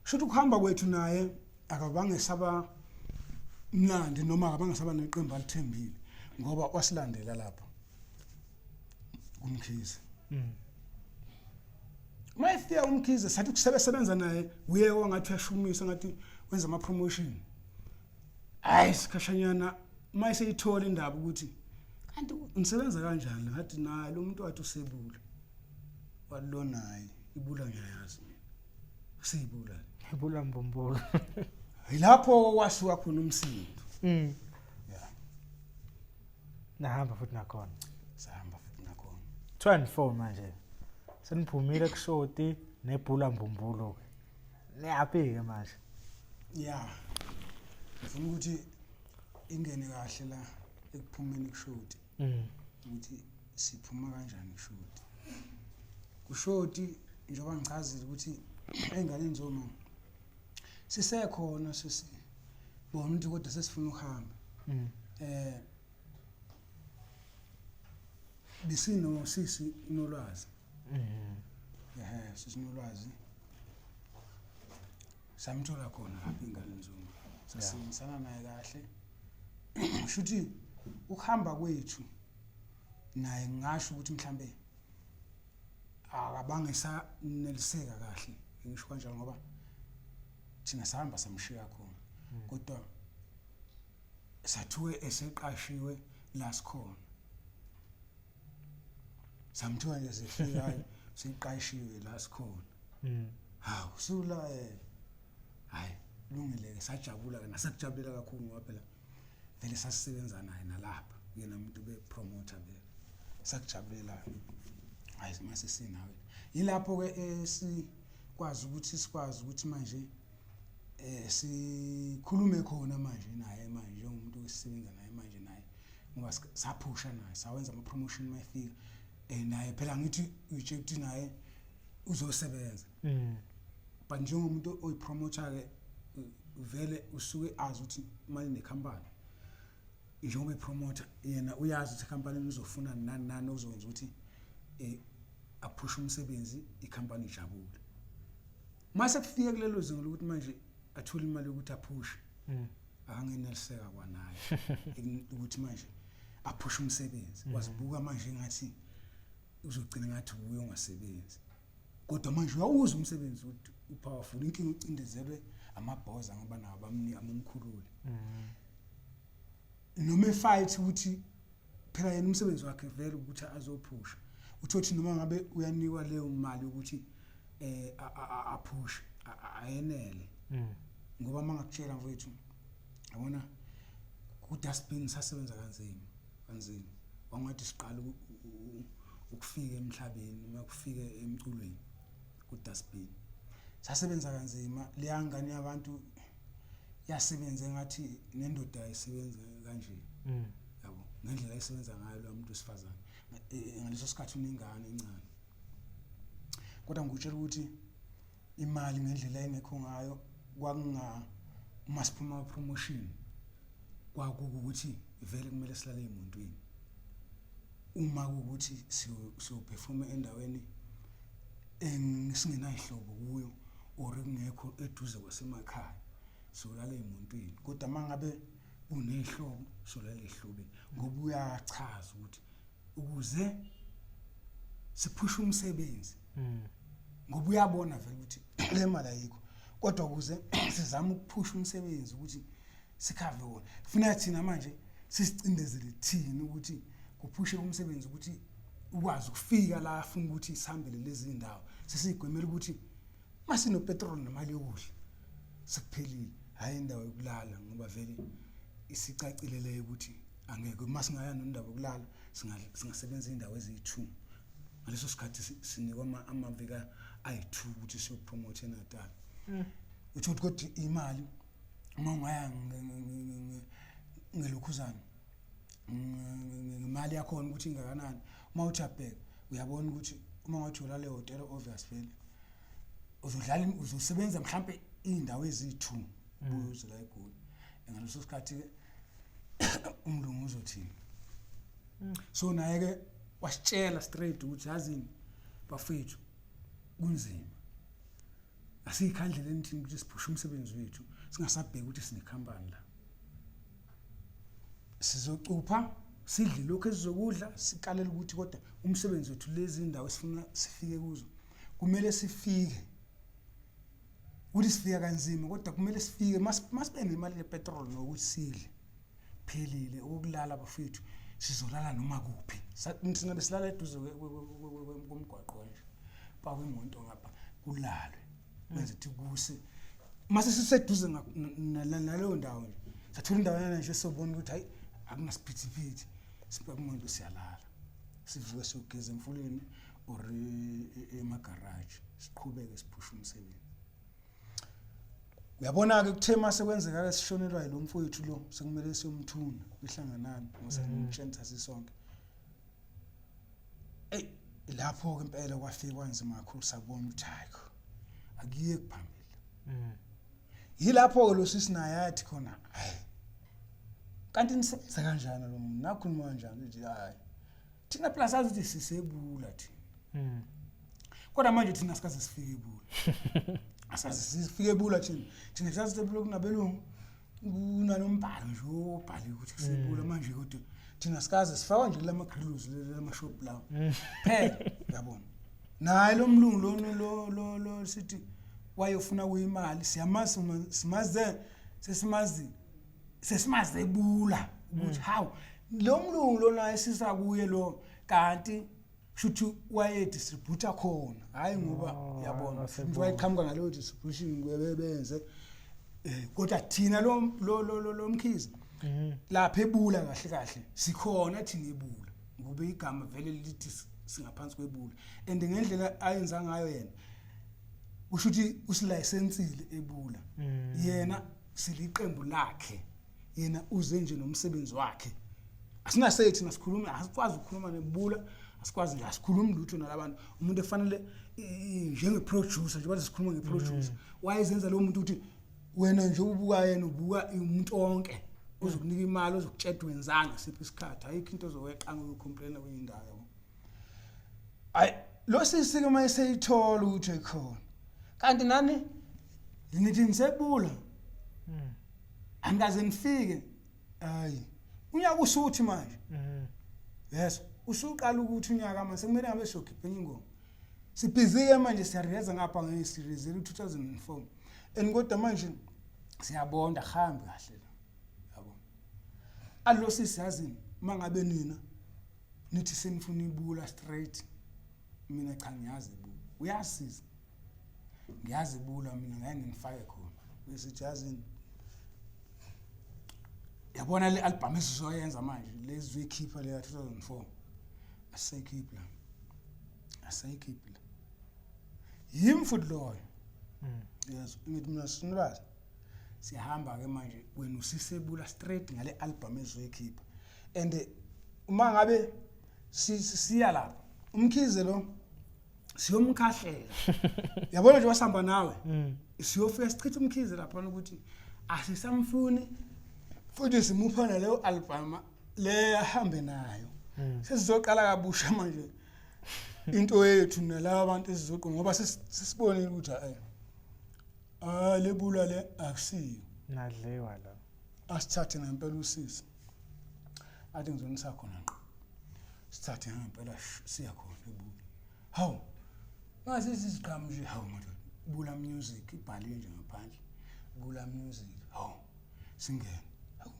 shuthi ukuhamba kwethu naye akabange saba mnandi noma akabange saba neqembu alithembile ngoba wasilandela lapha uMkhize mayifika uMkhize sathi kusebenza naye uye wangathi uyashumisa ngathi wenza ama promotion hayi sikhashanyana mayiseyithola indaba ukuthi kanti nisebenza kanjani ngathi naye lo muntu wathi usebula walonayi ibula ngiyayazi usibula
ibula mbombolo
yilapho wasuka khona umsindo yeah
nahamba futhi nakhona
sahamba futhi nakhona
24 manje seniphumile kushoti nebhula mbombolo neyapi ke manje
yeah ngifuna ukuthi ingene kahle la ekuphumeni kushoti ukuthi siphuma kanjani kushoti kushoti njengoba ngichazile ukuthi enganeni zoma sisekhona sisi bona ukuthi kodwa sesifuna ukuhamba bisino sisi inolwazi sisinolwazi samthola khona lapha enganeni zoma sasinisana naye kahle shuthi ukuhamba kwethu naye ngisho ukuthi mhlambe akabange saneliseka kahle ngisho kanjalo ngoba thina sahamba samshiya khona kodwa sathuwe eseqashiwe la sikhona samthuwa nje sifika siqashiwe la sikhona hawu sula hayi lungile sajabula ke nasakujabulela kakhulu ngoba phela vele sasisebenza naye nalapha yena umuntu bepromoter vele sakujabulela hayi mase sinawe yilapho ke sikwazi ukuthi manje sikhulume khona manje naye manje umuntu osisebenza naye manje naye ngoba saphusha naye sawenza ama promotion mayifika naye phela ngithi uyitshela ukuthi naye uzosebenza but njengomuntu oyipromoter ke vele usuke azi ukuthi mali nekhampani njengoba ipromoter yena uyazi ukuthi ikhampani izofuna nani ozokwenza ukuthi aphushe umsebenzi ikhampani ijabule mase kufike kulelo zinga lokuthi manje athola imali yokuthi aphushe akangeneliseka kwanaye ukuthi manje aphushe umsebenzi wazibuka manje ngathi uzogcina ngathi ubuye ungasebenzi kodwa manje uyawuza umsebenzi ukuthi upowerful inkinga ucindezelwe amabhoza ngoba nabo bamnika amumkhulule noma efight ukuthi phela yena umsebenzi wakhe vele ukuthi azophusha uthothi noma ngabe uyanikwa leyo mali ukuthi aphushe ayenele ngoba mangakutshela mfowethu yabona ku dustbin sasebenza kanzima wangathi siqala ukufika emhlabeni uma kufike emculweni ku dustbin sasebenza kanzima leyangane yabantu yasebenza ngathi nendoda ayisebenza kanje yabo ngendlela ayisebenza ngayo lo muntu wesifazane ngaleso sikhathi unengane encane kodwa ngikutshela ukuthi imali ngendlela engekho ngayo kwakunga masiphuma promotion kwakukuthi vele kumele silale emuntwini uma ukuthi siyo perform endaweni engisingenayihlobo kuyo or kungekho eduze kwasemakhaya solala emuntwini kodwa mangabe unehlobo solala ehlobeni ngoba uyachaza ukuthi ukuze siphushe umsebenzi ngoba uyabona vele ukuthi le mali ayikho kodwa ukuze sizama ukuphusha umsebenzi ukuthi sikhave wona kufuneka thina manje sisicindezele thina ukuthi kuphushe umsebenzi ukuthi ukwazi ukufika la afuna ukuthi sihambele lezi indawo sesigwemela ukuthi masino petrol nemali yokudla sekuphelile hayi indawo yokulala ngoba vele isicacile leyo ukuthi angeke masingaya nondaba yokulala singasebenza indawo ezi2 ngaleso sikhathi sinikwa amavika ayi2 ukuthi siyopromote eNatal uthi kodwa imali uma ungaya ngelokhuzana imali yakho ukuthi ingakanani uma uchabheka uyabona ukuthi uma ngajola le hotel obvious vele uzosebenza mhlambe indawo ezi2 buze la eGoli ngaleso sikhathi ke umlungu uzothini so naye ke wasitshela straight ukuthi yazini bafethu kunzima asikhandleleni thina ukuthi siphushe umsebenzi wethu singasabheka ukuthi sinekhampani la sizocupha sidle lokho esizokudla sikalela ukuthi kodwa umsebenzi wethu lezi indawo sifuna sifike kuzo kumele sifike ukuthi sifika kanzima kodwa kumele sifike masibene imali yepetrol nokuthi sidle phelile ukulala bafethu sizolala noma kuphi sina besilala eduze komgwaqo nje pakwe imoto ngapha kulalwe benze ukuthi kuse mase siseduze naleyo ndawo nje sathola indawo yana nje sobona ukuthi hayi akunasiphithiphithi sibheka umuntu siyalala sivuke siyogeza emfuleni or emagarage siqhubeke siphusha umsebenzi uyabona ke kuthe mase kwenzeka ke sishonelwa yilo mfowethu lo sekumele siyomthuna ihlanganani ngosemtshentsa sisonke lapho ke impela kwafika kwanzima kakhulu sabona ukuthi hayi akuye kuphambili yilapho ke lo sisinaye yathi khona hayi kanti nisebenza kanjani lo muntu nakhuluma kanjani uthi hayi thina plus azithi sisebula thina kodwa manje thina sikaze sifike ebula asasifike ebula thina sazi sebula kunabelungu kunalombhalo nje obhaliwe ukuthi kusebula manje kodwa thina sikaze sifaka nje lama grills lama shop lawo phela uyabona naye lo mlungu lo sithi wayofuna kuyimali siyamazi simaze sesimaze ebula ukuthi hawu lo mlungu lo naye sisa kuye lo kanti shuthi waye distributor khona hayi ngoba yabona mfundisi wayiqhamuka ngaleyo distribution kwebenze kodwa thina lo mkhizi lapha ebula kahle sikhona thina ebula ngoba igama vele lithi singaphansi kwebula and ngendlela ayenza ngayo yena ushuthi usilicensile ebula yena siliqembu lakhe yena uze nje nomsebenzi wakhe asinasethi nasikhuluma asikwazi ukukhuluma nebula asikwazi nje asikhuluma lutho nalabantu umuntu efanele njenge producer nje bathi sikhuluma ngeproducer wayezenza lo muntu uthi wena nje ubuka yena ubuka umuntu onke uzokunika imali ozokutsheda wenzanga siphi isikhathi ayikho into ozoweqa ngokupomplaina kwindawo ay lo sisike mayeseyithola ukuthi ekhona kanti nani nithi nisebula angaze nifike hayi unyaka usuthi manje yes usuqala ukuthi unyaka manje sekumele ngabe sokhipha ingoma sibhizike manje siyareza ngapha ngeseries 2004 kodwa manje siyabonda hambe kahle la yabo allo sisiyazini mangabe nina nithi senifuna ibula straight mina cha ngiyazi ibula uyasiza ngiyazi ibula mina ngeke ngifake khona bese yazini yabona le album esizoyenza manje lezi wekhipha le 2004 asayikhipha yimfuthi loyo yes ngithi mina sinibazi sihamba ke manje wena usisebula straight ngale album ezoyikhipha and uma ngabe siya lapha umkhize lo siyomkhahlela yabona nje wasihamba nawe siyofika sichitha umkhize lapha ukuthi asisamfuni futhi simupha naleyo album le ahambe nayo sesizoqala kabusha manje into yethu nalabo abantu esizoqo ngoba sisibonile ukuthi lebula le akusiyo
nadlewa la
asithathe ngempela usisi athi ngizonisa khona ngqo sithathe ngempela siya khona ebula hawu mase siziqhamu nje hawu manje bula music ibhaliwe nje ngaphandle bula music hawu singena hawu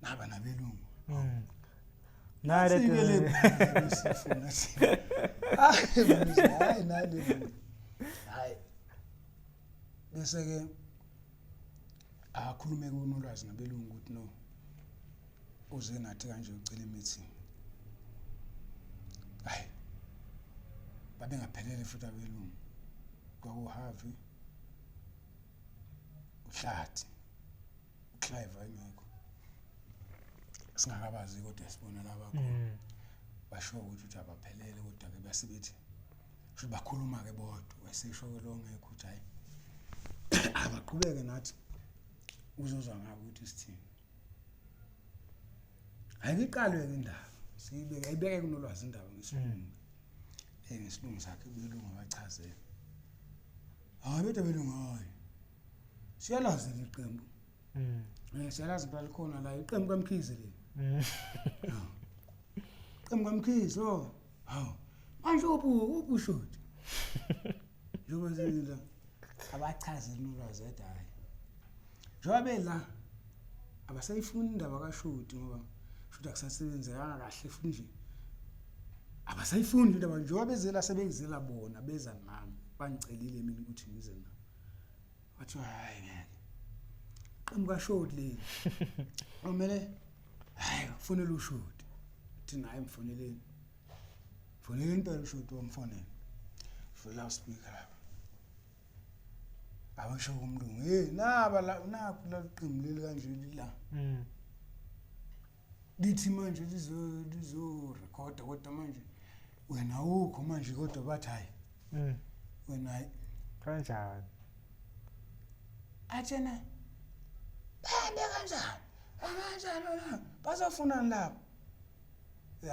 naba nabelungu
nale
sifuna hayi nale hayi bese ke akhulume kunolwazi nabelungu ukuthi no uze nathi kanje ucela meeting hayi babe ngaphelele futhi abelungu kwakuhavi Hlathi Clive ayingekho singakabazi kodwa sibona laba khona basho ukuthi abaphelele kodwa ke basibethi should bakhuluma ke bodwa wesisho lo ngekho ukuthi hayi abaqhubeke nathi uzozwa ngabe ukuthi sithini ayiqalwe ke indaba siyibeke ayibeke kunolwazi indaba ngesilungu ngesilungu sakhe belungu abachazela bethu belungu hayi siyalazi iqembu siyalazi impela khona la iqembu kaMkhize le iqembu kaMkhize hawu manje ubushoti njengoba sila abachazela nolwazi edayi njengoba la abasayifuni indaba kaShoti ngoba Shoti akusasebenzeka kahle futhi nje abasayifuni indaba njengoba bezela sebenzela bona beza nami bangicelile mina ukuthi ngize na wathi hayi ngeke iqembu kaShoti le omele hayi kufanele uShoti thina hayi mfoneleni impela uShoti wamfonela for loudspeaker abasho umlungu naba la nakho la iqembu leli kanje la lithi manje lizo record kodwa manje wena ukho manje kodwa bathi hayi wena
kanjani
athena kanjani la bazofuna lapho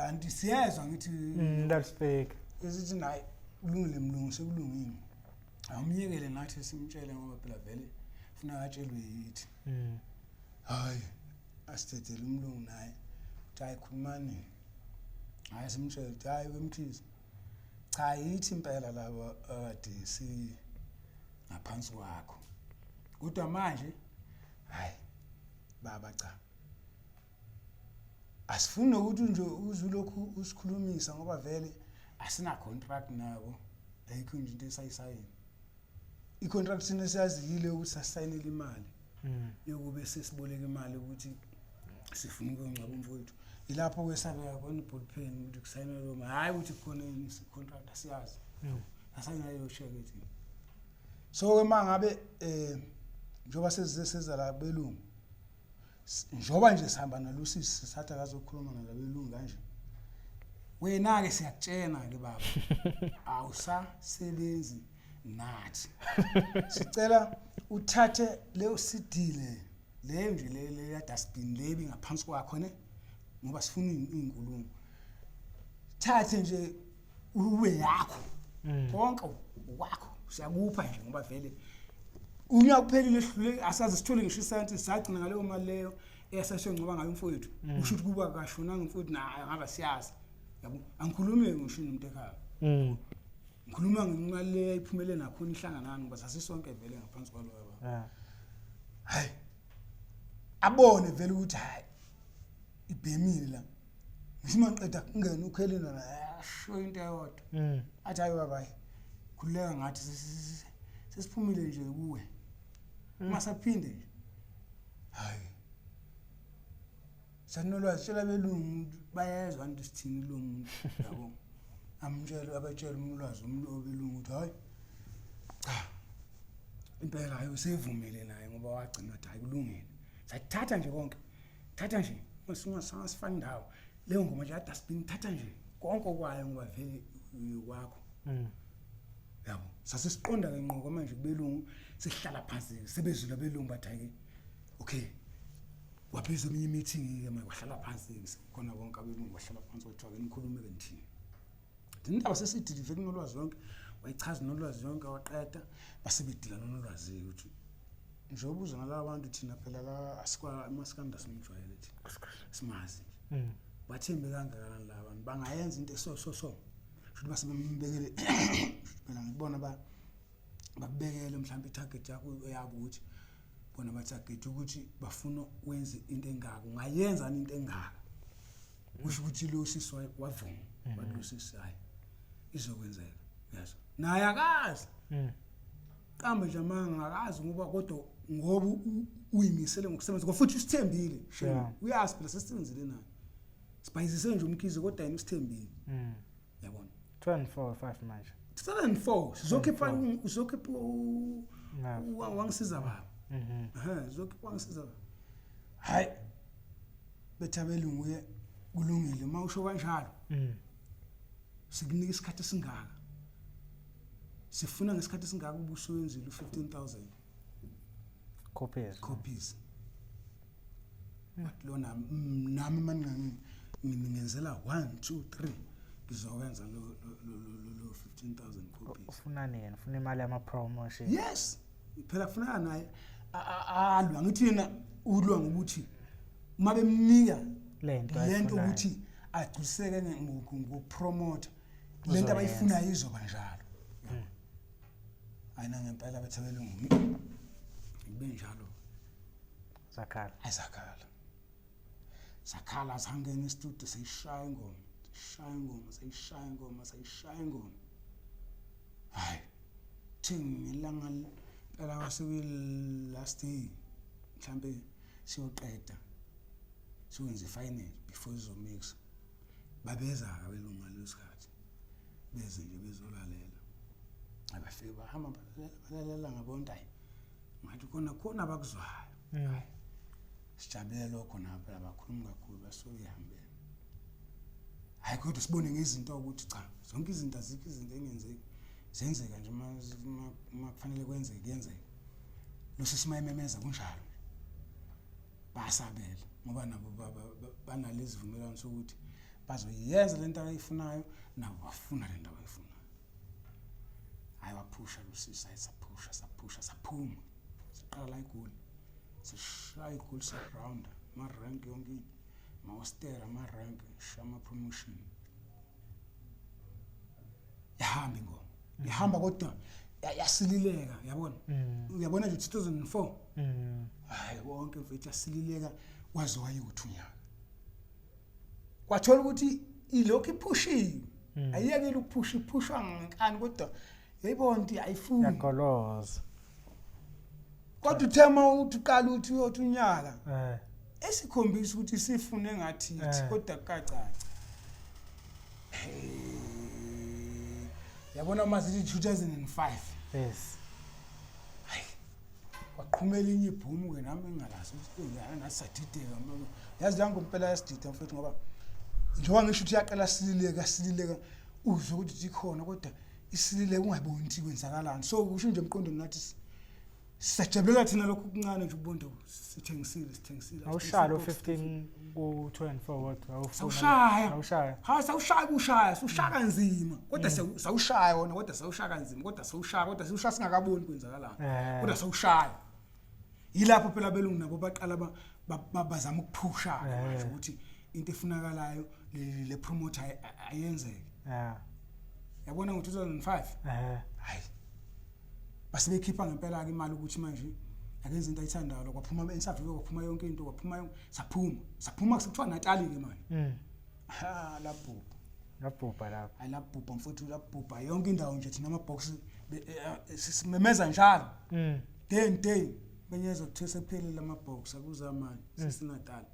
anti siyezwa ngithi
loudspeaker
esithi nayi ulungile mlungu sekulungile awumyekele nathi simtshele ngoba phela vele ufuna atshelwe yithi hayi asithethele umlungu naye hayi khulumani hayi simtshele hayi wemkhize cha yithi impela laba adisi ngaphansi kwakho kodwa manje hayi baba cha asifuni ukuthi nje uzulokhu usikhulumisa ngoba vele asina contract nabo ayikho nje into esayisayini icontract sine siyazile ukuthi sasayinela imali yokube sesiboleka imali ukuthi sifuna ukungcaba umfowethu ilapho kwesabeka khona iballpen ukuthi kusayinela lo mali hayi ukuthi khona contract asiyazi asayina leyo check ethi so ke mangabe njoba sesizeza la belungu njoba nje sihamba naLusisi satha kazokhuluma nalabelungu kanje wena ke siyakutshena ke baba awusasebenzi nathi sicela uthathe leyo sidile leyo nje le ya dustbin lebi ngaphansi kwakho ne ngoba sifuna inkulumo thathe nje ube yakho konke wakho siyakupha nje ngoba vele unyaka kuphelile ehlule asazi sithole ngisho isenti sagcina ngaleyo mali leyo esasho ngoba ngayo umfowethu usho ukuthi kuba kashona ngumfowethu naye ngaba siyazi yabo angikhulume ngisho umuntu ekhaya ngikhuluma ngemali le iphumele nakhona ihlanganana ngoba sasisonke vele ngaphansi kwaloyo baba hayi abone vele ukuthi hayi ibhemile la ngisimaqeda kungena ukhelina na sho into eyodwa athi hayi baba khuleka ngathi sesiphumile nje kuwe masaphinde nje hayi sanolwazi tshela belungu bayezwa into sithini lo muntu yabo amtshela abatshela umlwazi umlobelungu ukuthi hayi cha impela hayi usevumile naye ngoba wagcina ukuthi hayi kulungile sathatha nje konke thatha nje masifana ndawo leyo ngoma nje adustbin thatha nje konke okwayo ngoba vele kwakho yabo sasesiqonda ke ngqo manje kubelungu sihlala phansi sebezula belungu bathi hayi okay waphiza eminye meeting ke manje wahlala phansi khona bonke abelungu wahlala phansi wathi ake nikhulume ke nithini indaba sesithi vele nolwazi lonke wayichaza nolwazi lonke waqeda basebedila nolwazi ukuthi njengoba uza nalabo bantu thina phela la asikwa amaskanda simjwayele thi simazi bathembe kangakanani la bantu bangayenza into so shothi basebembekele phela ngibona bakubekele mhlawumbe itarget yakho yabo ukuthi bona batarget ukuthi bafuna wenze into engaka ungayenza into engaka kusho ukuthi lo siswa wavuma balusisi hayi izokwenzeka yazo naye akazi kambe nje manga akazi ngoba kodwa ngoba uyimisele ngokusebenza futhi usithembile uyazi phela sesisenzile naye sibayizise nje umkhize kodwa yena usithembile yabona
24/5 manje
2004 sizokhipha wangisiza baba Zonke kwangisiza hayi bethabela nguye kulungile mawusho kanjalo sikunika isikhathi singaka sifuna ngesikhathi singaka ubuswenzile u15000 copies lona nami manje ngingenzela 1 2 3 ngizokwenza lo 15000 copies
ufuna nini ufuna imali yama promotion
yes phela kufuneka naye alwa ngithi yena ulwa ngokuthi uma bemnika lento ukuthi agciseke ngokupromote lento abayifuna izoba njalo ayina ngempela bethabela ngumi ibe njalo sakhala sangena e-studio sayishaya ingoma hayi thingilanga phela wasekwil last day mhlambe siyoqeda siwenze final before izomix babeza abelunga lesikhathi beze nje bezolalela abafike bahamba balalela ngabondayi ngathi khona abakuzwayo sijabule lokho nabo abakhuluma kakhulu basoyihambela hayi kodwa sibone ngezinto ukuthi cha zonke izinto azikho izinto engenzeki zenzeka nje uma kufanele kuyenzeka lo sisimemeza kunjalo basabela ngoba nabo banalezi vumelwano sokuthi bazoyenza lento abayifunayo nabo bafuna lento abayifunayo hayi waphusha lo suicide saphuma siqala igoli sishaya igoli round ma rank yonke mawastera ma rank shama promotion yahamba ingoma ihamba kodwa yasilileka yabona uyabona nje 2004 hayi wonke mfethu yasilileka waze wayothunyaka kwathola ukuthi ilokho ipushiwe ayiyekela ukuphushwa ngenkani kodwa yayibona ukuthi ayifuni
yakoloza
kodwa uthema uqala uthi uyothunyaka esikhombisa ukuthi sifune ngathi kodwa kacaca yabona masithi 2005
yes
hayi waqhumela inye ibhumu ke nami ngingalazi ukuthi yana nasadideka mama yazi la ngompela yasidida mfethu ngoba njengoba ngisho ukuthi yaqala silileka uzwe ukuthi ikhona kodwa isilile ungayiboni ukuthi kwenzakalani so kusho nje emqondweni nathi sijabulela thina lokho kuncane nje ubonto sithengisile
awushaya 15 ku24 wathi
awushaya ha sawushaya ushaka nzima kodwa sawushaya wona kodwa sawushaka nzima kodwa sawushaya singakaboni kwenzakalani kodwa sawushaya yilapho phela belungu nabo baqala bazama ukuphusha nje ukuthi into efunakalayo le promoter ayenzeke yabona ngo2005 hayi basibekhipha ngempela ke imali ukuthi manje akenze into ayithandayo kwaphuma interview kwaphuma yonke into kwaphuma saphuma kusithiwa Natali ke manje
labhubha lapha
hayi labhubha mfowethu labhubha yonke indawo nje thina amabox simemeza njalo day benyeza ukuthi sephelele amabox akuzamani sisinatali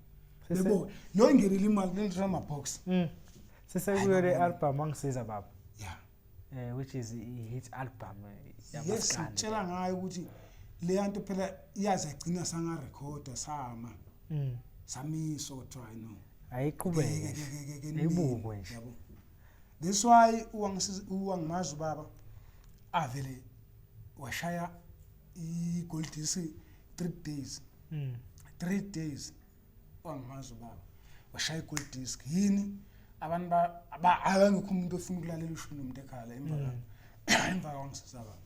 bebo lo ingenile imali lento amabox
sesekuyo le album angisiza baba
yeah
which is a hit album
yes ngitshela ngayo ukuthi le nto phela iyazi agcina sanga recorder sama samiso kodwa I know
ayiqhubeke ayibukwe nje
yabo that's why uwangimazi baba avele washaya igold disc 3 days wangimazi baba washaya igold disc yini abantu abangekho umuntu ofuna ukulalela ushuni umuntu ekhala emva kwangisiza baba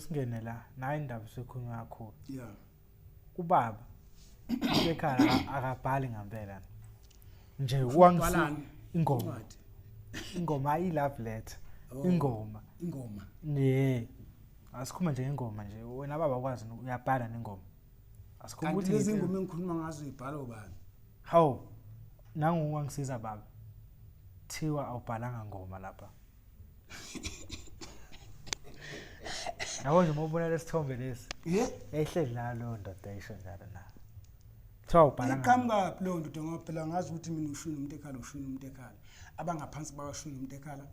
singene la nayi indaba sekhunywa kakhulu
yeah
ubaba ekhaya akabhali ngempela nje wangisi ingoma I love letter ingoma asikhuma nje ingoma nje wena baba kwazi uyabhala nengoma asikhuma ukuthi
lezi ingoma engikhuluma ngazo ibhala ubani
hawo nangu wangisiza baba thiwa awubhalanga ngoma lapha yabo nje mawubona lesithombe lesi ehle dlalo ndoda isho njalo na thiwa awubhalanga
iqhamuka lo ndoda ngoba phela ngazi ukuthi mina ushuni umuntu ekhala abangaphansi bawashuni umuntu ekhala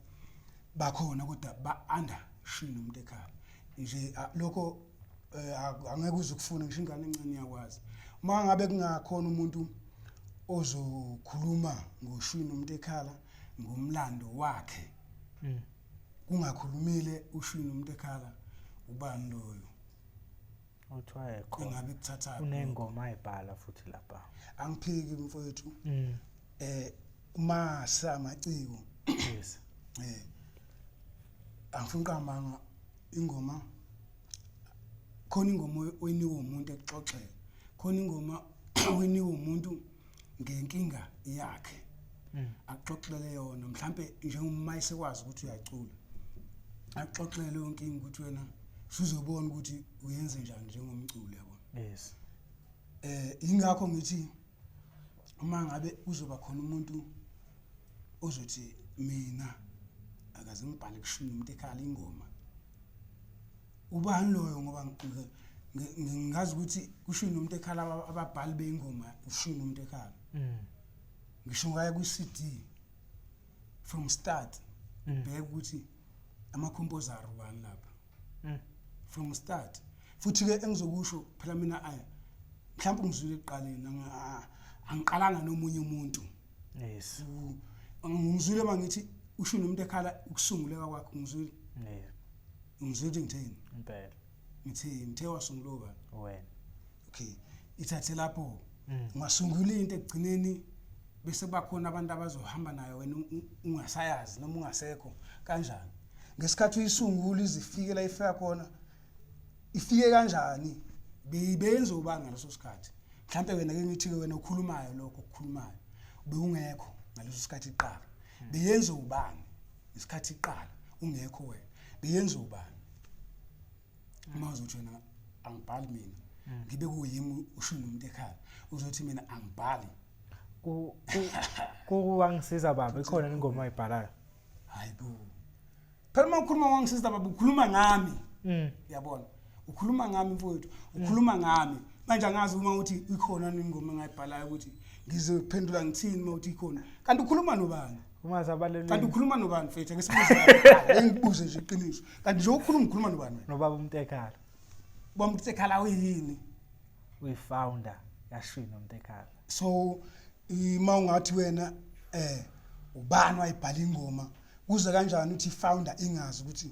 bakhona kodwa ba under shuni umuntu ekhala nje lokho angeke uzukufuna ngisho ingane encane yakwazi uma ngabe kungakhona umuntu ozokhuluma ngoshwini umuntu ekhala ngomlando wakhe kungakhulumile ushwini umuntu ekhala ubani loyo
uthiwa ekho
engabe kuthatha
unengoma ayibhala futhi lapha
angiphiki mfowethu uma samaciko
yes
angifuni qambanga ingoma khona ingoma oyiniwe umuntu exoxele khona ingoma oyiniwe umuntu ngenkinga yakhe axoxele yona mhlambe njengomma isekwazi ukuthi uyacula axoxele yonke inkinga ukuthi wena usuzobona ukuthi uyenze njani njengomculi yabo
yes
ingakho ngithi uma ngabe uzoba khona umuntu ozothi mina akaze ngibhale kushini umuntu ekhala ingoma ubani loyo ngoba ngingazi ukuthi kushini umuntu ekhala ababhali beingoma ushini umuntu ekhala ngisho ngaya ku CD from start bheka ukuthi ama composer ubani lapha from start futhi ke engizokusho phela mina mhlawumbe ngizwile eqaleni angiqalanga nomunye umuntu
yes
ngizwile mangithi ushini umuntu ekhala ukusunguleka kwakhe ngizwile ngizwile ngithini
impela
ngithe wasungula ubani
wena
okay ithathe lapho ungasungula into egcineni bese bakhona abantu abazohamba nayo wena ungasayazi noma ungasekho kanjani ngesikhathi uyisungula izifike la ifika khona ifike kanjani beyenza ubani ngaleso sikhathi mhlambe wena ke ngithi wena ukhulumayo lokho ukukhulumayo ungekho ngaleso sikhathi iqala beyenza ubani isikhathi iqala ungekho wena beyenza ubani uma uzothi wena angibhali mina ngibe kuyimi ushini umuntu ekhala uzothi mina angibhali
kuwangisiza baba ikhona ingoma ayibhalayo
hayibo phela uma ukhuluma wangisiza baba ukhuluma ngami yabona ukhuluma ngami mfowethu ukhuluma ngami manje angazi uma uthi ikhona ingoma engayibhalayo ukuthi ngizophendula ngithini uma uthi ikhona kanti ukhuluma nobani
uma zabalelwe
kanti ukhuluma nobani mfethu ngesibuze ngibuze nje iqiniso kanti nje ukhuluma nobani
nobaba umuntu ekhala
baba umuntu ekhala uyini
we-founder yashwini umuntu ekhala
so ima ungathi wena ubani wayibhala ingoma kuze kanjani uthi founder ingazi ukuthi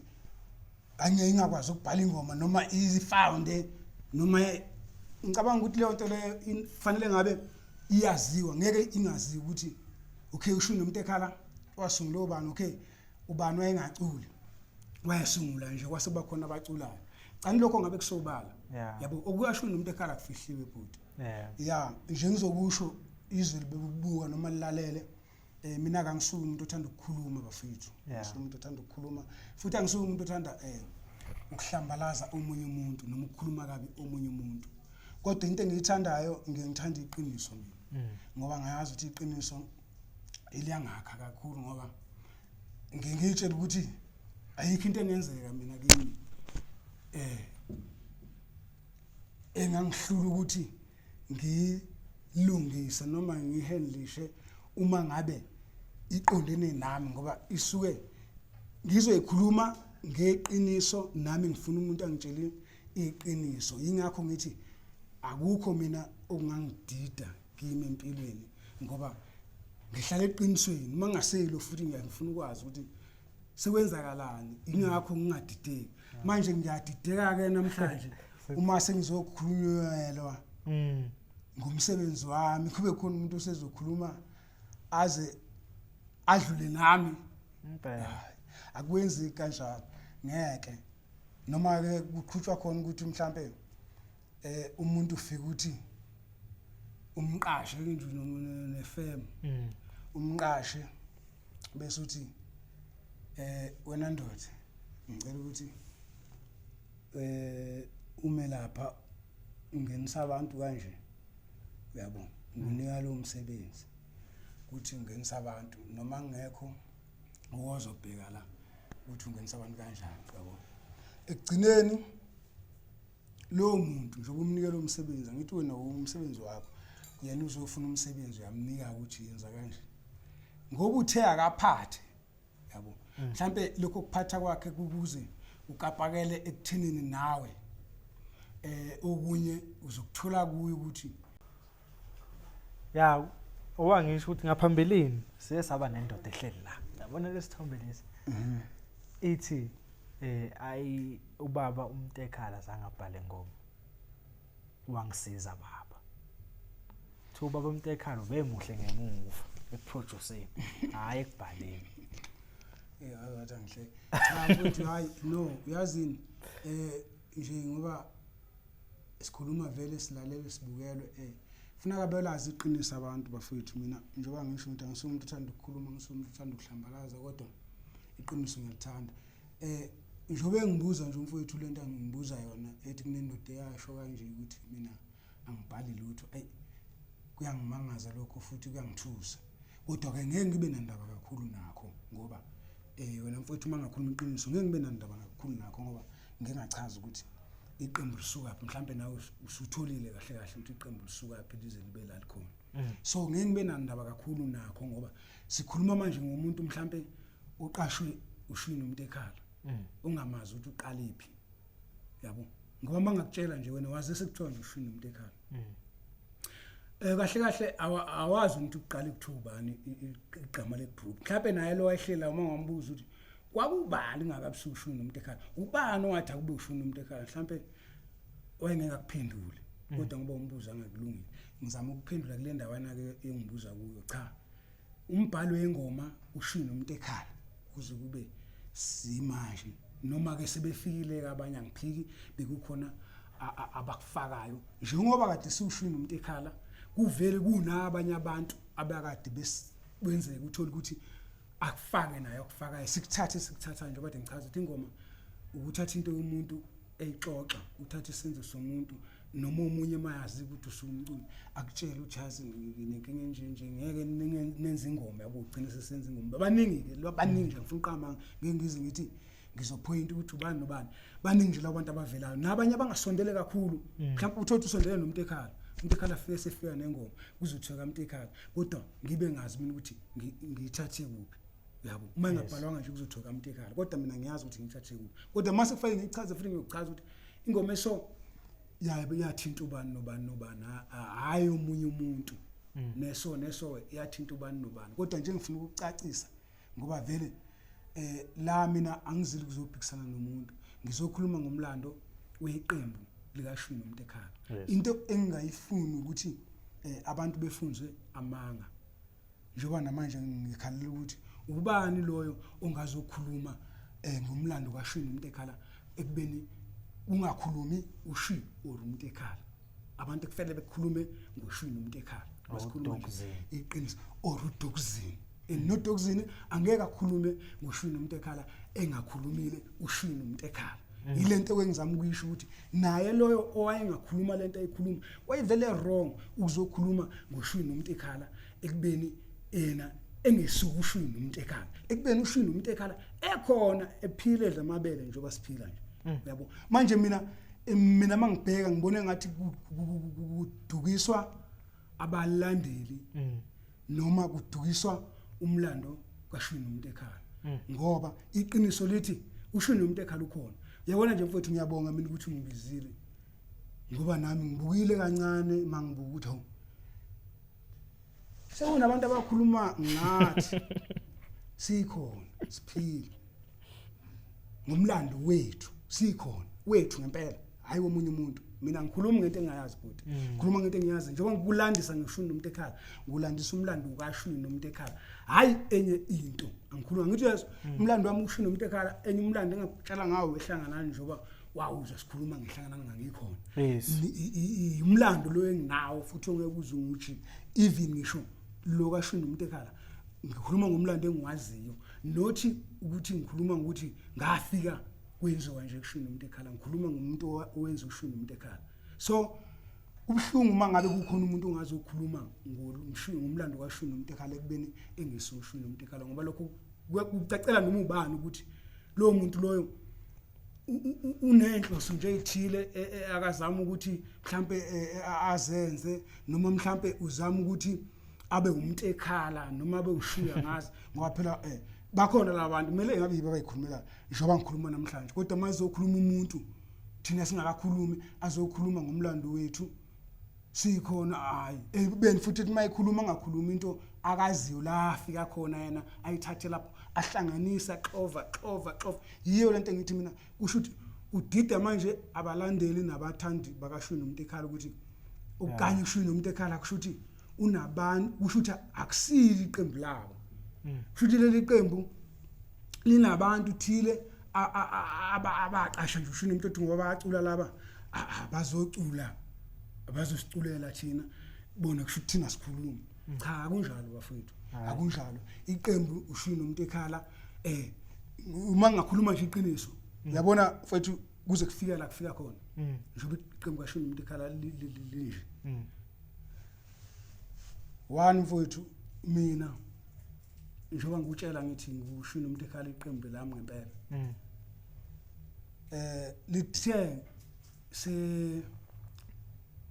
angeke ingakwazi ukubhala ingoma noma izifounde noma ngicabanga ukuthi leyo nto leyo ifanele ngabe iyaziwa ngeke ingaziwa ukuthi okay ushuni umuntu ekhala wasungula ubani okay ubani wayengaculi wayesungula nje kwase bakhona abaculayo cani lokho ngabe kusobala yabo okuyashuna umuntu ekhala kufihliwe bhuti ya nje ngizokusho izwi libebuka noma lilalele mina akangisuki umuntu othanda ukukhuluma bafethu umuntu othanda ukukhuluma futhi angisuki umuntu othanda ukuhlambalaza omunye umuntu noma ukukhuluma kabi omunye umuntu kodwa into engiyithandayo ngithanda iqiniso mina ngoba ngayazi ukuthi iqiniso eliyangakha kakhulu ngoba ngingitshela ukuthi ayikho into engenzeka mina kimi engangihlula ukuthi ngilungise noma ngihandlishe uma ngabe iqondene nami ngoba isuke ngizoyikhuluma ngeqiniso nami ngifuna umuntu angitshele iqiniso ingakho ngithi akukho mina okungangidida kimi empilweni ngoba ngihlala eqinisweni mangaselo futhi ngiyafuna ukwazi ukuthi sekwenzakalani ingakho ngingadideki manje ngiyadideka ke namhlanje uma sengizokhulunyelwa ngomsebenzi wami kube khona umuntu osezokhuluma aze adlule nami
impela
akwenzi kanjalo ngeke noma ke kuqhutshwa khona ukuthi mhlambe umuntu ufika uthi umqashe nje ne-FM umqashe bese uthi wena ndoda ngicela ukuthi ume lapha ungenisa abantu kanje uyabona nginika lo msebenzi ukuthi ungenisa abantu noma ngekho ozobheka la ukuthi ungenisa abantu kanjani uyabona ekugcineni lo muntu njengoba umnikela umsebenzi ngithi wena umsebenzi wakho yena uzofuna umsebenzi uyamnika ukuthi yenza kanje ngoba uthe akaphathe yabo mhlambe lokho kuphatha kwakhe kubuze ukapakele ekuthenini nawe okunye uzokuthola kuyo ukuthi
ya owangisho ukuthi ngaphambilini siye saba nendoda ehleli la yabona lesithombe lesi ithi ayi ubaba umtekhala zangabhale ngoma wangisiza baba thu ubaba umtekhala bemuhle ngemuva ekuproducing hayi ekubhaleni
hayi ngihle cha futhi hayi no uyazini nje ngoba sikhuluma vele silalele sibukelwe funeka belazi iqinisa abantu bafethu mina njengoba ngisho ukuthi angisumuntu uthanda ukukhuluma ngisumuntu uthanda ukuhlambalaza kodwa iqiniso ngiyalithanda njobe ngibuza nje umfowethu lento ngibuza yona ethi kunendoda eyasho kanje ukuthi mina angibhali lutho kuyangimangaza lokho futhi kuyangithusa kodwa ke ngeke ngibe nandaba kakhulu nakho ngoba wena mfowethu mangakhuluma iqiniso ngeke ngibe nandaba kakhulu nakho ngoba ngingachaza ukuthi iqembu lisuka phi mhlambe nawe usutholile kahle kahle ukuthi iqembu lisuka phi lize libe la likhona so ngeke ngibe nandaba kakhulu nakho ngoba sikhuluma manje ngomuntu mhlambe uqashwe ushini umuntu ekhala ungamazi ukuthi uqalephi yabo ngoba mangakutshela nje wena wazi sekuthiwa nje ushini umuntu ekhala kahle kahle awazi ukuthi uqale ukuthubani igama le group mhlawumbe naye lo wayehlela uma ngambuza ukuthi kwakubani ngakabusushuni umuntu ekhala ubani ongathi akube ushuni umuntu ekhala mhlawumbe wayengeke akuphendule kodwa ngoba umbuzo angakulungile ngizama ukuphendula kule ndawana ke engibuza kuyo cha umbhalo wengoma ushini umuntu ekhala kuze kube simanje noma ke sebefikile abanye angiphiki bekukhona abakufakayo njengoba kade siushini umuntu ekhala kuvele kunabanye abantu abakade beswenzeka uthola ukuthi akufake nayo akufakayo sikuthatha nje kodwa ngichaza ukuthi ingoma ukuthatha into yomuntu eyixoxa uthatha isenzo somuntu noma umunye mayazi ukuthi usumculi akutshela ujazi nenkinga nje ngeke nenze ingoma yabo ugcina sesenza ingoma baningi ke baningi nje ngifuna uqama ngeke ngize ngithi ngizophoint ukuthi ubani nobani baningi nje labantu abavelayo nabanye abangasondele kakhulu mhlawumbe uthothi usondele nomuntu ekhala umuntu ekhala efika nengoma kuzothoka umuntu ekhala kodwa ngibe ngazi mina ukuthi ngithathe kuphi yabo uma ngabhalwanga nje kuzothoka umuntu ekhala kodwa mina ngiyazi ukuthi ngithathe kuphi kodwa mase kufanele ngichaze futhi ngiyochaza ukuthi ingoma eso yathinta ubani nobani hayi omunye umuntu neso yathinta ubani nobani kodwa nje ngifuna ukucacisa ngoba vele la mina angizili kuzophikisana nomuntu ngizokhuluma ngomlando weqembu likashini umuntu ekhala into engingayifuni ukuthi abantu befunzwe amanga njengoba namanje ngikhalela ukuthi ubani loyo ongazokhuluma ngomlando kashini umuntu ekhala ekubeni ungakhulumi ushi or umuntu ekhala abantu kufanele bekhulume ngoshini umuntu ekhala basikhuluma iqiniso or udokuzini enodokuzini angeke akhulume ngoshini umuntu ekhala engakhulumile ushini umuntu ekhala ilento engizama ukuyisho ukuthi naye loyo owayengakhuluma lento ayikhuluma wayevele wrong uzokhuluma ngoshini umuntu ekhala ekubeni ena engisuka ushini umuntu ekhala ekubeni ushini umuntu ekhala ekhona ephile edla amabele njengoba siphila nje yabo manje mina mangibheka ngibone ngathi kudukiswa abalandeli noma kudukiswa umlando kashini umuntu ekhala ngoba iqiniso lithi ushini umuntu ekhala ukhona yabona nje mfowethu ngiyabonga mina ukuthi ungibizile ngoba nami ngibukile kancane mangibuka ukuthi hawu sekunabantu abakhuluma ngathi sikhona siphila ngomlando wethu sikhona wethu ngempela hayi omunye umuntu mina ngikhuluma ngento engayazi futhi ngikhuluma ngento engiyazi njengoba ngikulandisa ngishuni umuntu ekhala ngulandisa umlando ukashuni nomuntu ekhala hayi enye into angikhuluma ngithi yazi umlando wami ushuni nomuntu ekhala enye umlando engakutshela ngawo ehlangana njengoba wawuza sikhuluma ngihlangana ngangikhona umlando lo enginawo futhi ongekuza ukuthi even ngisho lo kashuni nomuntu ekhala ngikhuluma ngomlando engiwaziyo nothi ukuthi ngikhuluma ngokuthi ngafika kwenziwa nje kushini umuntu ekhala ngikhuluma ngomuntu owenza ushini umuntu ekhala so ubhlungu mangabe kukhona umuntu ongazokhuluma ngomlando kashini umuntu ekhala ekubeni engisushini umuntu ekhala ngoba lokho kucacela noma ubani ukuthi lo muntu loyo unenhloso nje ethile akazama ukuthi mhlambe azenze noma mhlambe uzama ukuthi abe umuntu ekhala noma abe ushiya ngazi ngoba phela bakhona labantu kumele ngabe yiba bayikhulumela njengoba ngikhuluma namhlanje kodwa manje uzokhuluma umuntu thina singakakhulumi azokhuluma ngomlando wethu sikhona hayi ebeni futhi mayikhuluma ngakhuluma into akaziyo la afika khona yena ayithathe lapho ahlanganisa xova yiyo lento engithi mina kusho ukuthi udida manje abalandeli nabathandi bakashuni umuntu ekhala ukuthi ukanye ushuni umuntu ekhala kusho ukuthi unabantu kusho ukuthi akusili iqembu labo futhi leli qembu linabantu thile abaqasha nje ushuni umuntu ethi ngoba bacula laba bazocula abazosiculela thina bona kusho thina sikhuluma cha akunjalo bafethu akunjalo iqembu ushuni umuntu ekhala uma ngakhuluma nje iqiniso uyabona mfethu kuze kufika la kufika khona njengoba iqembu kashuni umuntu ekhala linje one mfethu mina njengoba ngikutshela ngithi ngikushuni umuntu ekhala iqembu lami ngempela lithe se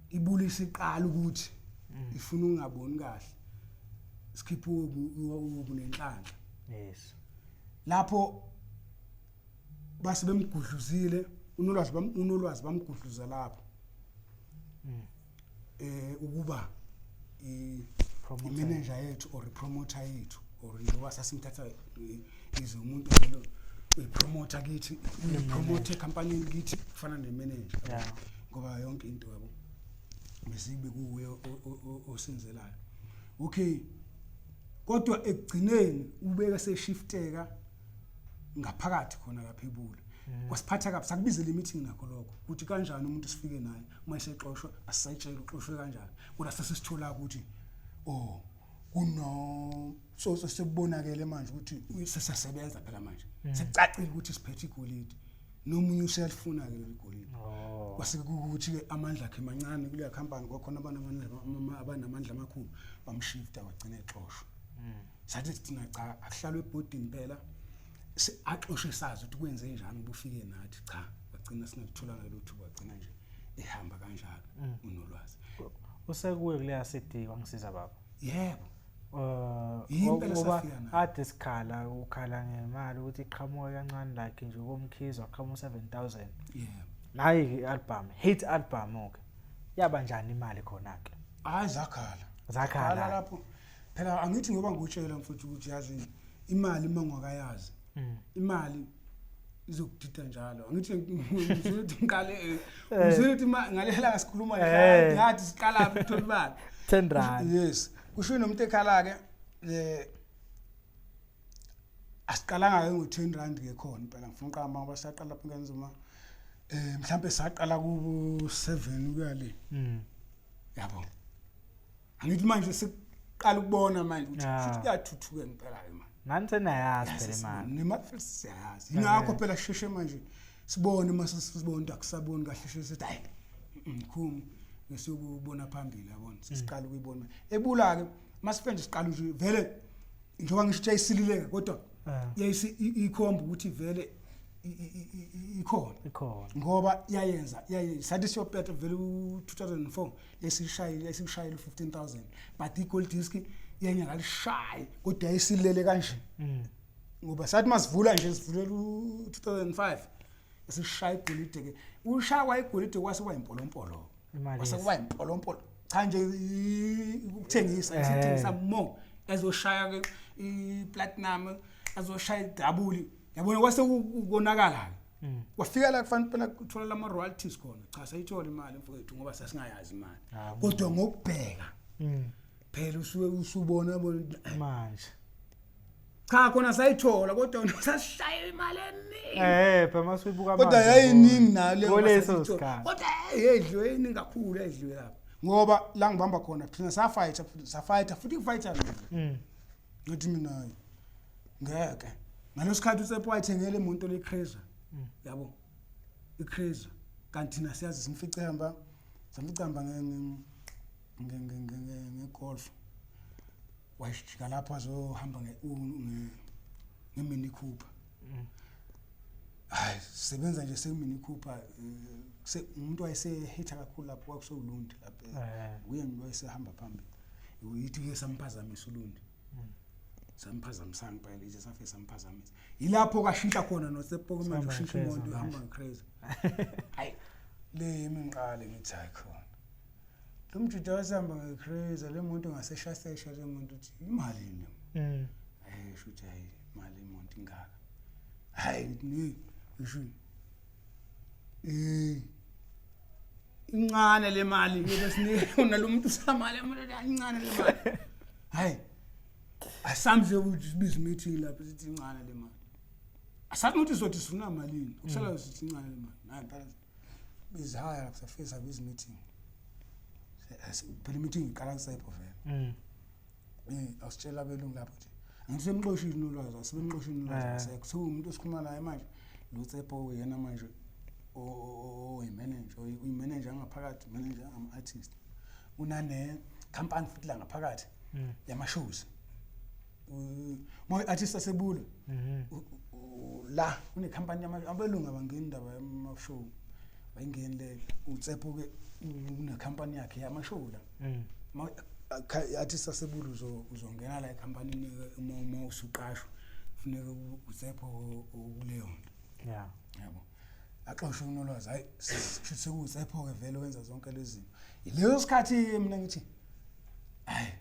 ibulisa iqala ukuthi ifuna ungaboni kahle sikhiphe ubu nenhlanhla
yes
lapho base bemgudluzile unolwazi bamgudluza lapho ukuba i-manager yethu or i-promoter yethu or njengoba sasimthatha ize umuntu lo i-promoter kithi i-promoter company kithi kufana ne-manager ngoba yonke into yabo besibe kuwe osenzelayo okay kodwa ekugcineni ubeka seshifteka ngaphakathi khona lapha eBula kwasiphatha kabi sakubizela i-meeting nakho lokho ukuthi kanjani umuntu sifike naye uma esexoshwa asayitshela uxoshwe kanjani kodwa sesithola ukuthi kuno so sesibonakele manje ukuthi sesasebenza phela manje secacile ukuthi siphethe igolide nomunye uselfuna ke leli golide kwasekukuthi ke amandla akhe mancane kule company kwakhona abanamandla amakhulu bamshifta wagcina exoshwa sathi thina cha akuhlalwe ebhodini phela axoshwe sazi ukuthi kwenze njani ubufike nathi cha wagcina singathola ngalutho wagcina nje ehamba kanjalo unolwazi
usekuwe kuleya city wangisiza baba
yebo
impela safiyana ade sikhala ukhala ngemali ukuthi iqhamuka kancane like nje komkhizo aqhamuka 7000
yebo
nayi i-album hit album okay yaba njani imali khona ke
hayi zakhala lapho phela angithi ngoba ngutshela mfuthu ukuthi yazi imali mangwakayazi imali izokudida njalo angithi ngizothi ngqale ngizothi ngalelela ngasikhuluma ngathi siqala ukuthola imali
10 rand
yes kusho nomuntu ekhala ke asiqalanga ke ngo10 rand ke khona phela ngifuna uqamba ngoba saqala lapha ngenzima mhlambe saqala ku 7 kuyale yabo angithi manje siqala ukubona manje ukuthi kuyathuthuka ngempela ke manje
nani senayazi phela imali
nemali siyazi ingakho phela sheshe manje sibone mase sibona akusaboni kahle sheshe sithi hayi mkhulu ngesiyobona phambili yabona siqala ukuyibona eBula ke masife nje siqala nje vele njengoba ngisho isilileka kodwa yayisi ikhomba ukuthi vele ikhona ngoba yayenza sathi siyopeta vele u2004 yesishayile 15000 but igold disc yenye ngalishayi kodwa yayisilele kanje ngoba sathi masivula nje sivulela u2005 esishaya igolide ke ushaya igolide kwase kwayimpolompolo kwasekuba impolompolo cha nje ukuthengisa isithengisa more ezoshaya ke iplatinum ezoshaya idouble yabona kwase ukonakala kwafika la kufanele phela uthola lama royalties khona cha sayithola imali mfowethu ngoba sasingayazi imali kodwa ngokubheka phela usubona
manje
cha khona sayithola kodwa sasishaya imali eningi
phela masibuka manje
kodwa yayiningi nale
kodwa
edliweni kakhulu edliwe lapha ngoba la ngibamba khona thina safighter futhi ufighter ngathi mina ngeke ngalesikhathi uSepho wayithengele imoto leCruiser yabo iCruiser kanti thina siyazi simfice hamba samficamba ngegolf wayishika lapha azohamba ngeMini Cooper hayi sebenza nje seMini Cooper umuntu wayesehitha kakhulu lapho kwakusolundi lapha uye ngiwayesehamba phambili uyithi ke samphazamisa ulundi samphazamisa ngempela ithi safe samphazamisa yilapho kashintsha khona noSepo manje ushintsha umuntu uhamba crazy hayi le iminqale ngithi hayi khona lo mjuja wasihamba ngecrazy le muntu ngaseshasesha le muntu uthi imali yini shuthi hayi imali imuntu ingaka hayi ni isho incane le mali bese nalo muntu usamali incane le mali hayi asamze ubiza meeting lapha sithi incane le mali asathi ukuthi sothi sifuna malini ukushala sithi incane le mali hayi phela bizahaya lapha safisa biza meeting phela meeting iqala kusepho vele awusitshela belungu lapho nje angisemxoshini nolwazi asebemxoshini nolwazi asekho sekumuntu esikhuluma naye manje lo Tshepo yena manje manager uyi-manager ngaphakathi manager am-artist unane company futhi la ngaphakathi yama-shows artist asebulo la une company abelungu abangeni indaba yama-show bayingeni le uTshepo ke une company yakhe yama-show la artist asebulo uzongena la ecompany uma usuqashwa kufuneka uTshepo kuleyo nto yabo axoshwe unolwazi hayi sekuTshepo ke vele wenza zonke lezi zinto ileyo sikhathi mina ngithi hayi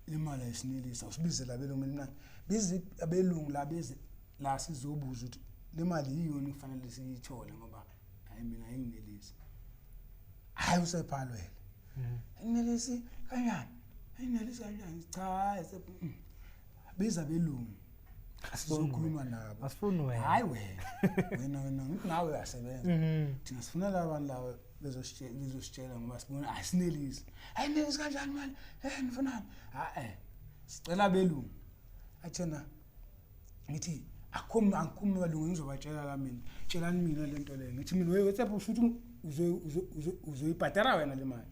imali ayisinelisa usibizela abelungu mina bizi abelungu la beze la sizobuza ukuthi le mali yiyona kufanele siyithole ngoba hayi mina ayinelisi hayi usephalwele ayinelisi kanjani ayinelisi kanjani cha biza abelungu asizokhuluma nabo
asifuni wena
hayi wena ngithi nawe uyasebenza thina sifuna labantu lawa bezositshela ngoba sibona asinelisi ayinelisi kanjani mali nifunani sicela belungu athena ngithi angikhulumi balungu ngizobatshela la mina tshelani mina lento le ngithi mina weTshepo futhi uzoyibhadara wena le mali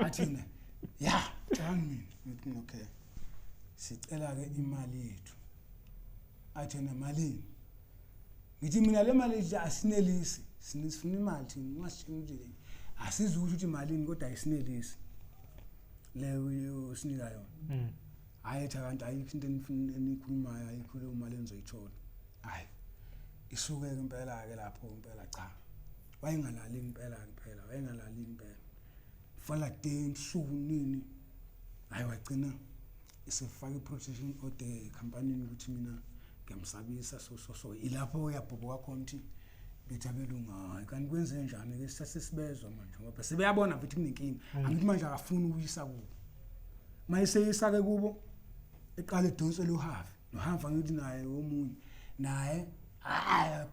athina tshelani mina ngithi okay sicela ke imali yethu athena malini ngithi mina le mali nje asinelisi sinisifuna imali thina ungasitshela asizusho ukuthi malini kodwa ayisinelisi leyo sinika yona hayi kanti ayikho into enikhulumayo ayikho leyo mali enizoyithola hayi isuke impela ke lapho impela cha wayingalali impela fala day suku nini hayi wagcina isefaka i-protection order company ukuthi mina ngiyamsabisa so ilapho uyabhobha khona ukuthi bethi abelunga kanti kwenze njani ke sasesibezwa manje ngoba sebeyabona ukuthi kunenkinga angithi manje akafuni ukuyisa kubo mayiseyisa ke kubo eqale idonse lohafa nohafa ngithi naye omunye naye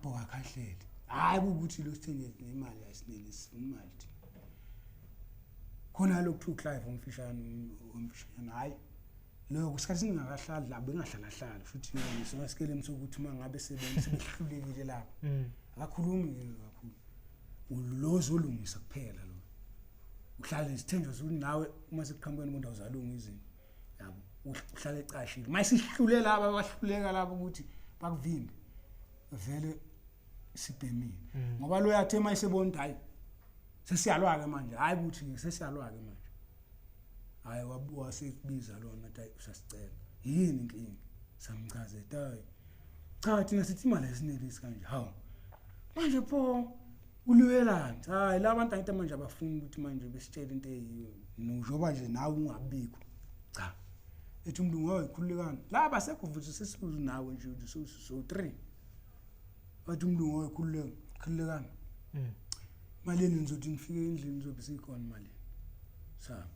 bhoka kahleli hayi ukuthi lo sithenge nemali ayisinelisi imali thi khona lokhu Clive umfishane hayi lo kusikhathi singakahlali la bengahlala futhi ngisomasikele emsokuthi mangabe sebehlulekile lapha akakhulumi kakhulu ulozolungisa kuphela lo uhlala isithenjwa ukuthi nawe uma sekuqhamuka umuntu awuzalunga izinto yabo uhlala ecashile mayisihlule laba abahluleka lapha ukuthi bakuvimbe vele sibhemile ngoba lo yathe mayisebona hayi sesiyalwa ke manje hayi ukuthi sesiyalwa ke manje hayi wabuwa sekubiza lona tayi usasicela yini inkingi samchaze tayi cha thina sithi imali esinelisi kanje hawo manje pho uliwelani hayi labantu angithi manje abafuni ukuthi manje besitshele into eyiyo nojoba nje nawe ungabikho cha ethi umuntu ngoyikhululekana laba sekuvuthi sesibuza nawe nje uthi so 3 athi umuntu ngoyikhululekana malini nizothi nifike endlini nizobe sikhona malini sabe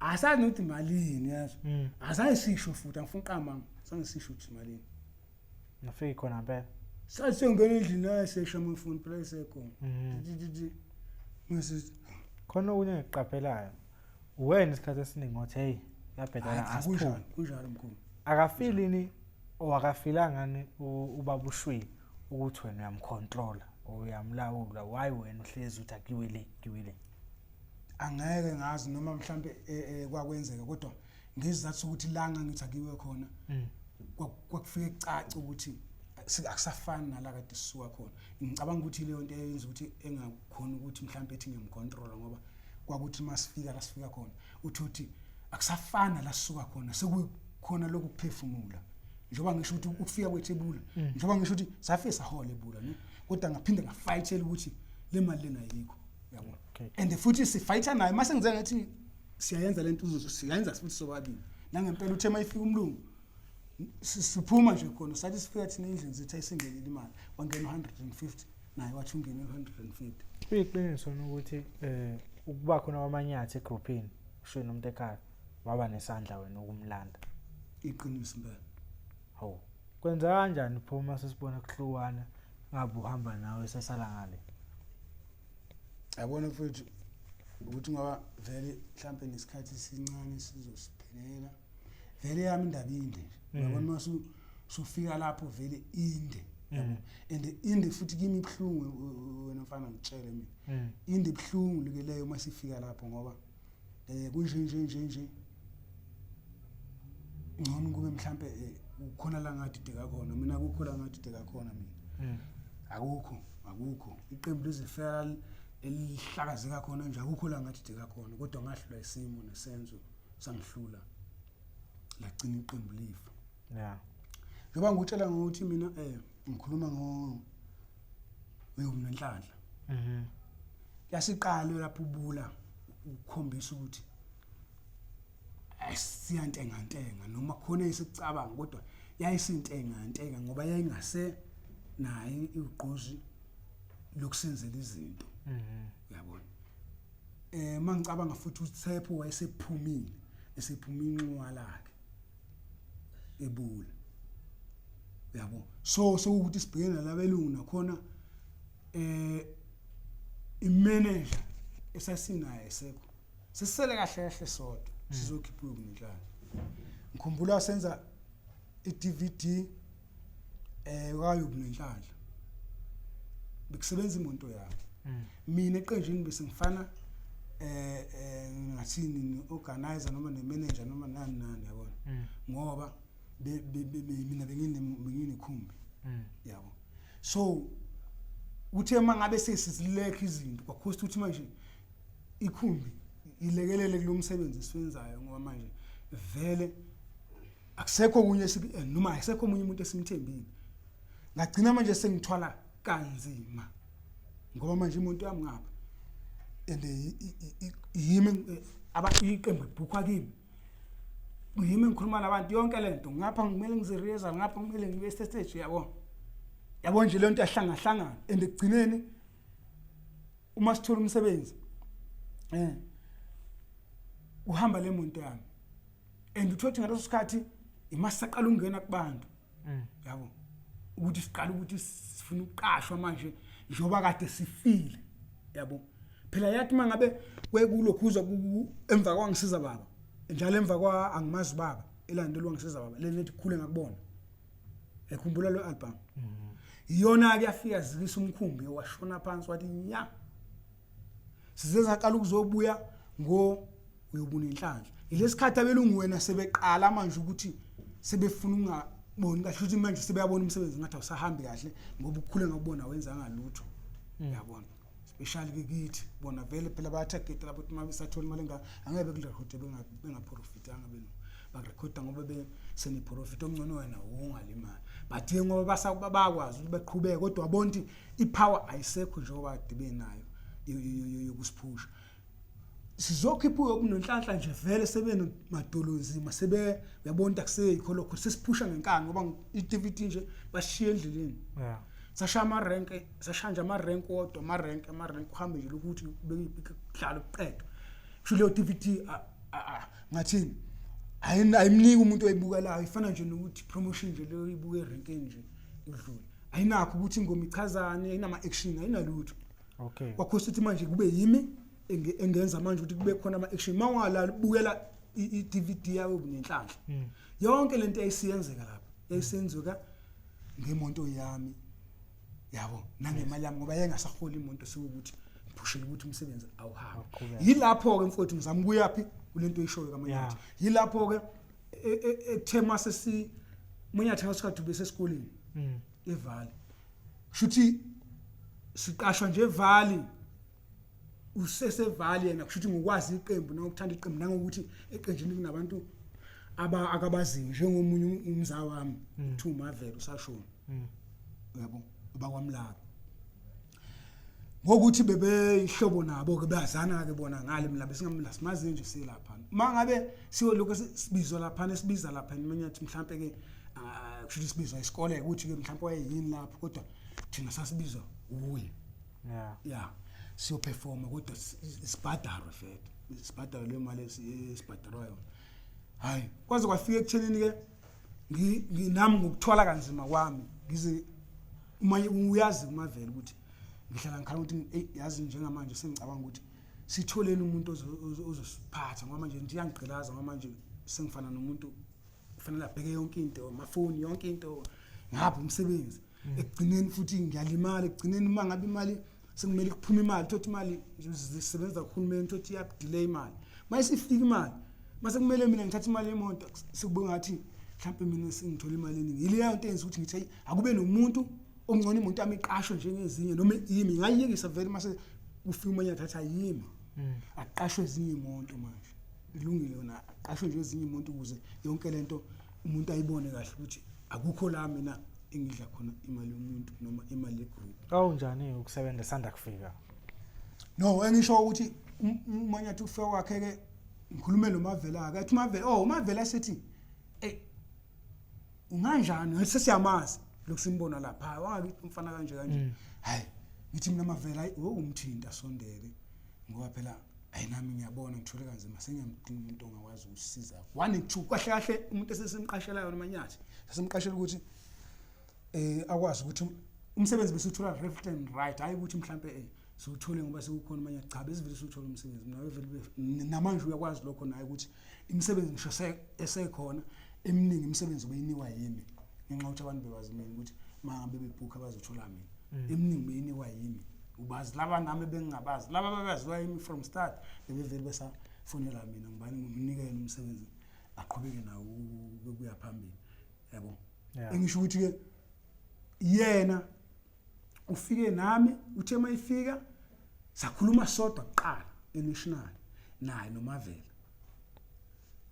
asazi ukuthi malini yazo asayisisho futhi angifuni qama sangisisho ukuthi malini
nafike khona phela
sasengena endlini ayisesha amafoni phela isekhona mase
khona okunye ngiqaphelayo wena isikhathi esiningi ngothi hey yabhedala asiphume
kunjalo mkhulu
akafilini owakafilanga ngani ubaba ushwili ukuthi wena uyamcontrola uyamlawula why wena uhlezi uthi akiwele
angeke ngazi noma mhlambe kwakwenzeka kodwa ngizathu ukuthi langa ngithi akiwe khona kwakufike caca ukuthi akusafani nala kade sisuka khona ngicabanga ukuthi leyo nto eyenza ukuthi engakhona ukuthi mhlambe ethi ngiyamcontrola ngoba kwakuthi masifika la sifika khona uthi akusafana la sisuka khona khona lokhu kuphefumula njengoba ngisho ukuthi ukufika kwethebula njengoba ngisho ukuthi safike sahola ebula ne kodwa ngaphinde ngafightela ukuthi le mali lena ayikho yabo and futhi sifighter naye mase ngize ngathi siyayenza lento uzuzo siyayenza futhi sobabili nangempela uthe mayifika umlungu siphuma nje khona sathi sifika thina endlini zethu ayisingelile imali wangena 150 naye wathi ungena 150
kuyiqiniso ukuthi ukuba khona kwamanyathi egroupini usho nomuntu ekhaya waba nesandla wena ukumlanda
iqiniso impela
hawo kwenza kanjani phuma sesibona kuhluwana ngabe uhamba nawe sesala ngale
yabona futhi ukuthi ngoba vele mhlambe nesikhathi sincane sizosiphelela vele yami indaba inde uyabona masu sufika lapho vele inde yabo and inde futhi kimi ibhlungu wena mfana ngitshele mina inde ibhlungu likeleyo masifika lapho ngoba kunje ngcono kube mhlambe ukhona la ngathi deka khona mina akukho la ngathi deka khona mina akukho iqembu lezifela elihlakazeka khona nje akukho la ngathi deka khona kodwa ngahlula isimo nesenzo sangihlula lagcina iqembu lifa njoba ngutshela ngokuthi mina ngikhuluma ngoyomnenhlanhla yasiqala lapho ubula ukukhombisa ukuthi asiyantenga noma khona isicabanga kodwa yayisintenga ngoba yayingase naye igqozi lokusenzela izinto uyabona mangicabanga futhi uTshepo wayesephumile esephuma inxwa lakhe ebula yabo so ukuthi sibhekene labelungu nakhona imanager esasinayo esekho sisele kahle sodwa sizokhipha ukunhlala ngikhumbula senza iDVD kwayo kunhlala bekusebenza imonto yami mina eqenjini bese ngifana ngathini organizer noma nemanager noma nani yabona ngoba mina benginekhumbi yabo so uthe mangabe sesilekha izinto kwakhosta ukuthi manje ikhumbi ilekelele kulomsebenzi siwenzayo ngoba manje vele akusekho kunye noma akusekho umunye umuntu esimthembile ngagcina manje sengithwala kanzima ngoba manje umuntu yami ngapha and yimi iqembu ibhukwa kimi yimi ngikhuluma nabantu yonke lento ngapha ngimele ngizireza ngapha ngimele ngibe stage yabo nje lento yahlanga and ekugcineni uma sithola umsebenzi uhamba le muntu yami and uthothi ngaleso sikhathi imasaqala ungena kubantu yabo ukuthi siqala ukuthi sifuna ukuqashwa manje njoba kade sifile yabo phela yathi mangabe kwekulokuzwa emva kwangisiza baba njalo emva kwa angimazi baba elandelwa ngisiza baba lenethi khule ngakubona ekhumbula lo album iyona ke yafika zikisa umkhumbi washona phansi wathi nya sizezaqala ukuzobuya uyobuna inhlanhla ilesikhathi abelungu wena sebeqala manje ukuthi sebefuna ungaboni kahle ukuthi manje sebeyabona umsebenzi ngathi awusahambi kahle ngoba ukukhule ngakubona wenza ngalutho uyabona especially ke kithi bona vele phela bayatarget lapho ukuthi mabe sathola imali angeke bekurekhode bengaprofitanga benu barekhoda ngoba beseni profit omncane wena ungalimali but ngoba bakwazi ukuthi beqhubeke kodwa wabona ukuthi ipower ayisekho njengoba dibe nayo yokusiphusha sizokhipha ukunonhlanhla nje vele sebene madolozi masebe uyabona ukuthi akuseyikho lokho sesiphusha ngenkani ngoba iDVD nje bashiya endleleni sashama rank sashanja ama rank kodwa ama rank uhambe nje ukuthi bekudlala uqedwe kusho leyo DVD ngathini ayimniki umuntu oyibukelayo ifana nje nokuthi promotion nje leyo ibuke erankeni nje idlule ayinakho ukuthi ingoma ichazane ayinama action ayinalutho
okay
kwakhosta ukuthi manje kube yimi engenza manje ukuthi kube khona ama action mawala bukela iDVD yawo bunenhlanhla yonke lento ayisiyenzeka lapha yayisenzuka ngemonto yami yabo nangemali yami ngoba yengasaholi imonto sekuthi ngiphushela ukuthi umsebenzi awuhambi yilapho ke mfowethu ngizama kuyapi kulento eyishoyo kaManyathi yilapho ke ekuthema sesi Manyathi ngasikhathi bese esikoleni eValley shuthi siqashwa nje eValley useseValley yena kushuthi ngokwazi iqembu nokuthanda iqembu nangokuthi eqenjini kunabantu akabaziyo njengomunye umza wami uThuma Mavela usashona yabo bakwamlaba ngokuthi bebe ihlobo nabo ke bazana ke bona ngale mlaba singamla simazi nje silapha mangabe siyo lokho sibizwa lapha esibiza lapha imanyathi mhlambe ke kusho sibizwa isikole ukuthi ke mhlambe wayeyini lapho kodwa thina sasibizwa uye yeah siyo perform kodwa isibhadaro fethu isibhadaro le mali esibhadarayo hayi kwaze kwafika ekuthenini ke nginami ngokuthwala kanzima kwami ngize manje uyazi uMavela ukuthi ngihlala ngikhala ukuthi yazi njengamanje sengicabanga ukuthi sitholeni umuntu ozosiphatha ngoba manje ngiyangigqilaza ngoba manje sengifana nomuntu kufanele abheke yonke into amafoni yonke into ngapha umsebenzi ekugcineni futhi ngiyalimala ekugcineni mangabe imali sekumele kuphuma imali thothi imali zisebenza kuhulumeni thothi iyadelay imali mase ifika imali mase kumele mina ngithathe imali yemonto sikubonga ngathi mhlawumbe mina sengithola imali eningi ile into enza ukuthi ngithi akube nomuntu ongcono umuntu amiqasho njengezinye noma yimi ngayiyekisa vele mase ufika manje thatha yimi aqashwe ezinye imonto manje ilungile yona aqashwe nje ezinye imonto ukuze yonke lento umuntu ayibone kahle ukuthi akukho la mina engidla khona imali yomuntu noma imali yegroup
awunjani ukusebenza sanda kufika
no engisho ukuthi umanyathi ufika kwakhe ke ngikhulume noMavela ke athi Mavela uMavela sethi unganjani sesiyamazi lokusimbona lapha wangabe umfana kanje hayi ngithi mina Mavela umthinta sondele ngoba phela ayinami ngiyabona ngithole kanzima sengiyamdinga umuntu ongakwazi ukusisiza wani kahle kahle umuntu esesimqashelayo nomanyathi sesimqashela ukuthi akwazi ukuthi umsebenzi bese uthola left and right hayi ukuthi mhlambe siuthole ngoba sekukhona manje cha bese vele suthola umsebenzi nawe vele namanje uyakwazi lokho naye ukuthi imisebenzi ngisho esekhona eminingi imisebenzi beyinikwa yimi ngenxa ukuthi abantu bebazi mina ukuthi mangabe bebhook abazothola mina eminingi beyinikwa yimi ubazi laba nami bengingabazi laba babaziwa yimi from start bevele besafonela mina ngibani ngimnikele umsebenzi aqhubeke nawo kuya phambili yabo engisho ukuthi ke yena ufike nami uthe mayifika sakhuluma sodwa kuqala enational naye noMavela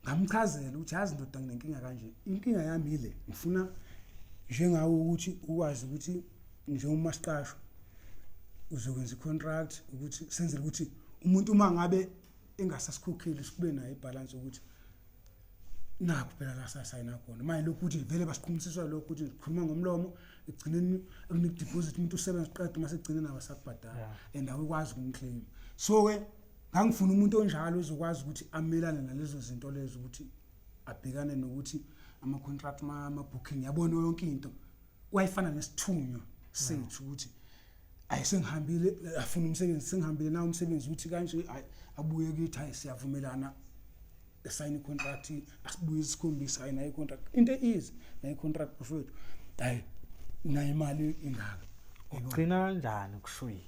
ngamchazela ukuthi yazi ndoda nginenkinga kanje inkinga yami ile ngifuna njengawe ukuthi ukwazi ukuthi njengomasiqasho uzokwenza icontract ukuthi senzele ukuthi umuntu uma ngabe engasasikhokheli sikube nayo ibalance ukuthi nakho phela la sasayina khona manje lokhu ukuthi vele basiqhumisiswa lokhu ukuthi sikhuluma ngomlomo egcineni akunika deposit umuntu usebenza uqeda mase egcineni abasakubhadala and awukwazi ukumclaim so ke ngangifuna umuntu onjalo ozokwazi ukuthi amelane nalezo zinto lezo ukuthi abhekane nokuthi ama contract ama booking yabona yonke into wayifana nesithunywa sethu ukuthi ayisengihambile afuna umsebenzi sengihambile nawo umsebenzi uthi kanje abuye kithi hayi siyavumelana sign contract asibuye isikhombisa ayina icontract into is nayi contract bafethu hayi nayi imali ingaka
ugcina kanjani kushuyi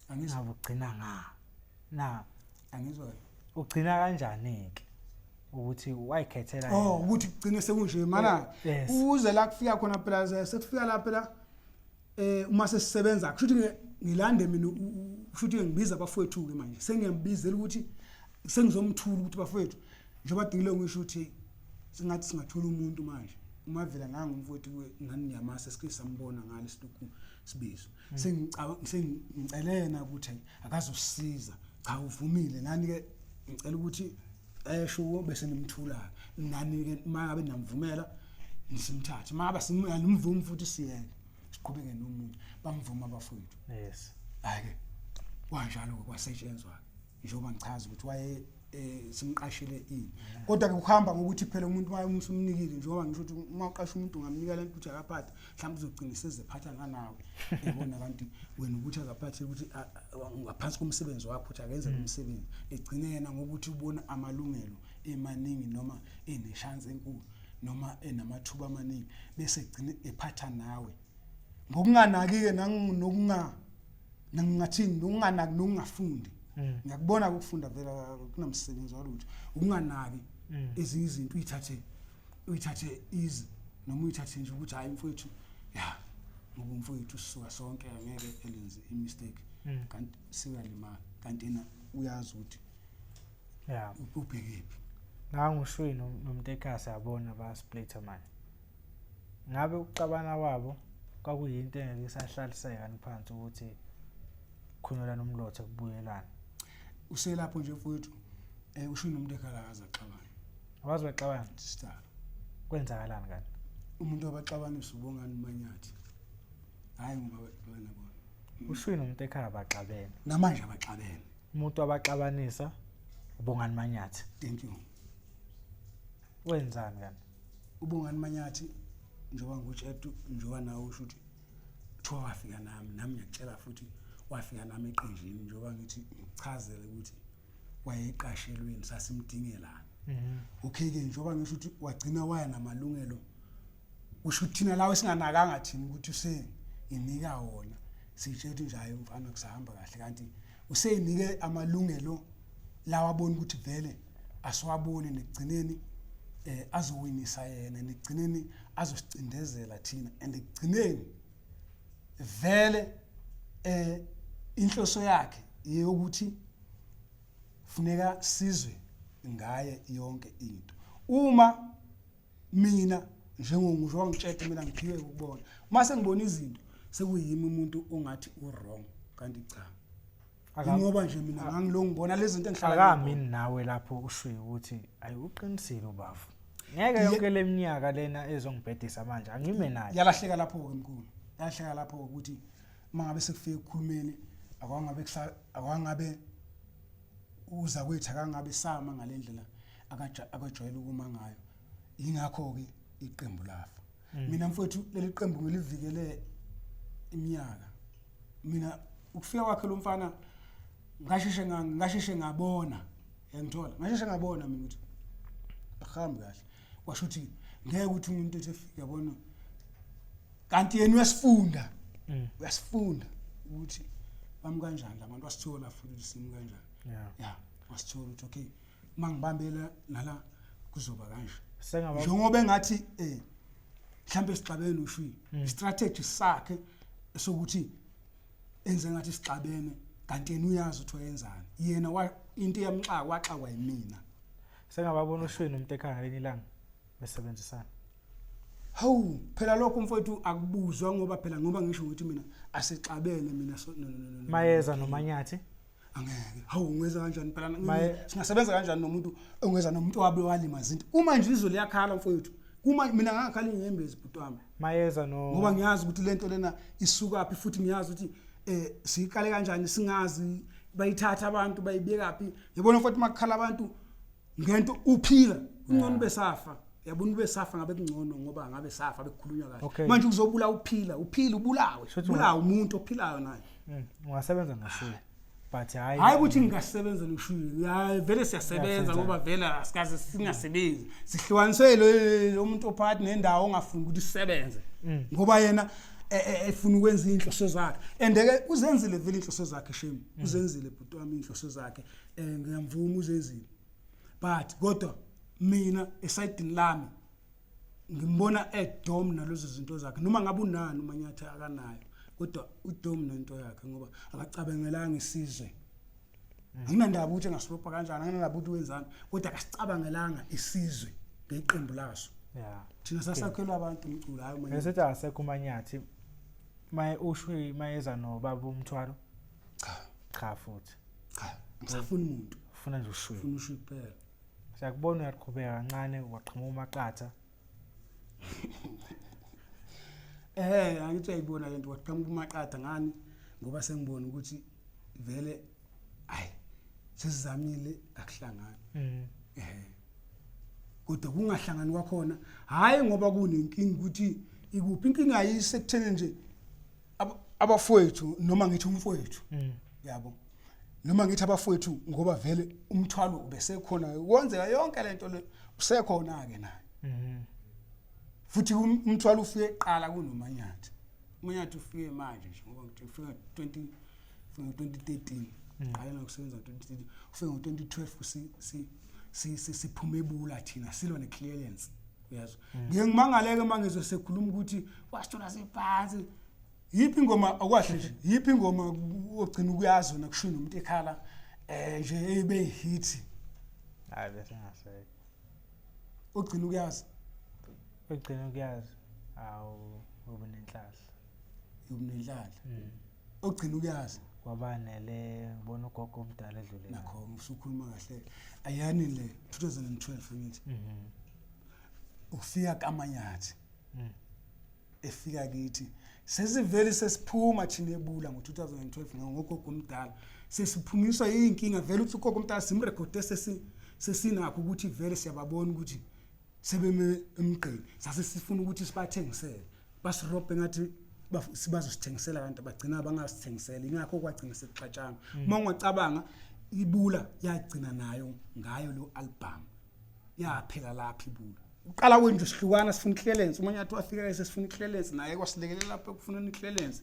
angizwa ugcina na
angizwa
ugcina kanjani ke ukuthi wayikhethela
ukuthi ugcine sekunje mana uze la kufika khona phela sekufika la phela uma sesisebenza kusho ukuthi ngilande mina kusho ukuthi ngibiza abafowethu ke manje sengiyambizela ukuthi sengizomthula ukuthi bafowethu njengoba dingile ngisho ukuthi singathi singathola umuntu manje uMavela ngangumfowethu ngani niyamasa sike sambona ngale siluku sibizo sengicelena ukuthi akazosisiza cha uvumile nani ke ngicela ukuthi ayesho bese nimthula nani ke mangabe namvumela nisimthathe mangaba simvuma futhi siyeke siqhubeke nomuntu bamvuma abafowethu
yes
hayi ke kanjalo kwasetshenzwa njengoba ngichaza ukuthi waye simqashele ini kodwa ke ukuhamba ngokuthi phela umuntu wayemsumnikile njengoba ngisho ukuthi uma uqasha umuntu ungamnikela into ukuthi akaphatha mhlawumbe uzogcina sezephatha nganawe ebona kanti wena ukuthi akaphathe ukuthi ngaphansi komsebenzi wakho ukuthi akenze umsebenzi egcine yena ngokuthi ubona amalungelo emaningi noma enechance enkulu noma enamathuba amaningi bese egcine ephatha nawe ngokunganaki ke nangingathini nokunganaki nokungafundi ngiyakubona ukufunda vela kunamsebenzi walutho ukunganaki ezinye izinto uyithathe easy noma uyithathe nje ukuthi hayi mfowethu ya ngoba umfowethu sisuka sonke angeke elenze imistake kanti siyalimala kanti yena uyazi ukuthi ubhekephi
nangushwi nomtekha siyabona ba splitter manje ngabe ukucabana kwabo kwakuyinto engeke isahlaliseka phansi ukuthi khonela nomlotha kubuyelana
uselapho nje mfowethu ushwi nomtekha la akazaxabana
abazi baxabana
sister
kwenzakalani kanti
umuntu abaxabanisa ubongani Manyathi hayi ngoba bona
ushwi nomtekha abaxabene
namanje abaxabene
umuntu abaxabanisa ubongani Manyathi
thank you
wenzani kanti
ubongani Manyathi njengoba ngutshela njengoba nawe usho ukuthi kuthiwa wafika nami ngiyacela futhi wafika nami eqenjini njengoba ngithi ngichazele ukuthi wayeqashelweni sasimdingelana okay ke njengoba ngisho ukuthi wagcina waya namalungelo usho thina lawe singanakanga thina ukuthi use inika wona sitshela nje hayi mfana kusahamba kahle kanti useyinike amalungelo lawa abona ukuthi vele asiwabone nekugcineni azowinisa yena nekugcineni azosicindezela thina and ekugcineni vele inhloso yakhe yeyokuthi funeka sizwe ngaye yonke into uma mina njengongisho wangitshela mina ngiphiwe ukubona mase ngibona izinto sekuyimi umuntu ongathi uwrong kanti cha ngoba nje mina ngangilo ngibona lezi zinto engihlala
akamini nawe lapho ushwi ukuthi ayuqinisile ubafu ngeke yonke leminyaka lena ezongibhedisa manje angime naye
yalahleka lapho ke mkhulu yalahleka lapho ukuthi mangabe sekufike ukukhulumeni akwangabe uza kwethu akangabe sama ngalendlela akajwayele ukuma ngayo ingakho ke iqembu lafa mina mfowethu leli qembu ngilivikele iminyaka mina ukufika kwakhe lo mfana ngasheshe ngabona yangithola ngasheshe ngabona mina ukuthi ahambe kahle washo ukuthi ngeke ukuthi umuntu efike yabona kanti yena uyasifunda uyasifunda ukuthi bami kanjani labantu wasithola futhi simi kanjani ya wasithola ukuthi okay mangibambela nala kuzoba kanje
sengaba
njengoba engathi mhlambe sixabene ushwi strategy sakhe sokuthi enze ngathi sixabene kanti yena uyazi ukuthi wayenzani yena into yamxaka waxakwa yimina
sengababona ushwi nomtekha ngaleni ilanga besebenzisana
hawu phela lokho mfowethu akubuzwa ngoba ngisho ukuthi mina asexabene mina
Mayeza noManyathi
angeke hawu ngweza kanjani phela singasebenza kanjani nomuntu ongeza nomuntu wabe walima izinto uma nje izolo yakhala mfowethu kuma mina ngakhala ingembezi bhuti wami
Mayeza
ngoba ngiyazi ukuthi lento lena isuka phi futhi ngiyazi ukuthi siqale kanjani singazi bayithatha abantu bayibekaphi yabona futhi makukhala abantu ngento uphila ungcono besafa yabona besafa ngabe kungcono ngoba ngabe safa bekukhulunywa kahle manje uzobula uphila ubulawe umuntu ophilayo naye
ungasebenza ngashwi but
hayi ukuthi ngingasebenza noshwi hayi vele siyasebenza ngoba vele asikaze singasebenzi sihlukaniswe lo muntu ophathi nendawo ongafuni ukuthi sisebenze ngoba yena efuna ukwenza inhloso zakhe andeke uzenzile vele inhloso zakhe shame uzenzile bhuti wami inhloso zakhe ngiyamvuma uzenzile but kodwa mina esayidini lami ngimbona edom nalozo zinto zakhe noma ngabe unani uManyathi akanayo kodwa udom nento yakhe ngoba akacabangelanga isizwe nginandaba ukuthi ngasilopha kanjani nginandaba ukuthi wenzani kodwa akasicabangelanga isizwe ngeqembu laso thina sasakhelwa abantu umculo hayi manje
ngisethi asekho uManyathi ushwi Mayeza nobaba uMthwalo cha futhi
cha ngisafuna umuntu
ufuna nje ushwi
kuphela
siyakubona uyaqhubeka kancane waqhama umaqatha
angithi ayibona lento waqhama umaqatha ngani ngoba sengibona ukuthi vele hayi sesizamile akuhlangana kodwa kungahlangani kwakhona hayi ngoba kunenkingi ukuthi ikuphi inkinga ayisekuthene nje abafowethu noma ngithi umfowethu yabo noma ngithi abafowethu ngoba vele umthwalo ubesekhona wonzeka yonke lento le usekhona ke naye futhi umthwalo ufike eqala kunoManyathi uManyathi ufike manje nje ngoba ngithi ufika 2013 qala nokusebenza 2013 ufike ngo2012 siphume ebula thina silwa neclearance uyazi ngimangaleke mangezwe sekhuluma ukuthi wasithola sephansi yipi ingoma akwahle nje yipi ingoma ogcina ukuyazi nakushuna umuntu ekhala nje ebe hit
hayi bese ngase
ogcina ukuyazi
Ugcina ukuyazi awu ubunenhlahla.
yobunenhlahla ogcina ukuyazi
Kwabanele ubona ugogo omdala edlule.
nakho usukhuluma kahle ayani le 2012 ngithi ufika kamanyathi efika kithi sesivele sesiphuma thina ebula ngo2012 ngogogo omdala sesiphumiswa inkinga vele uthi ugogo omdala simrekode sesinakho ukuthi vele siyababona ukuthi sebeme emqeni sase sifuna ukuthi sibathengisele basirobhe ngathi bazosithengisela abantu abagcina bangasithengisela ingakho kwagcina sekuxatshana uma ungacabanga ibula yagcina nayo ngayo lo album yaphela lapha ibula uqala kwenje sihlukana sifuna iClearance umunye athi wafika sesifuna iClearance naye kwasilekelela lapha ukufuna iClearance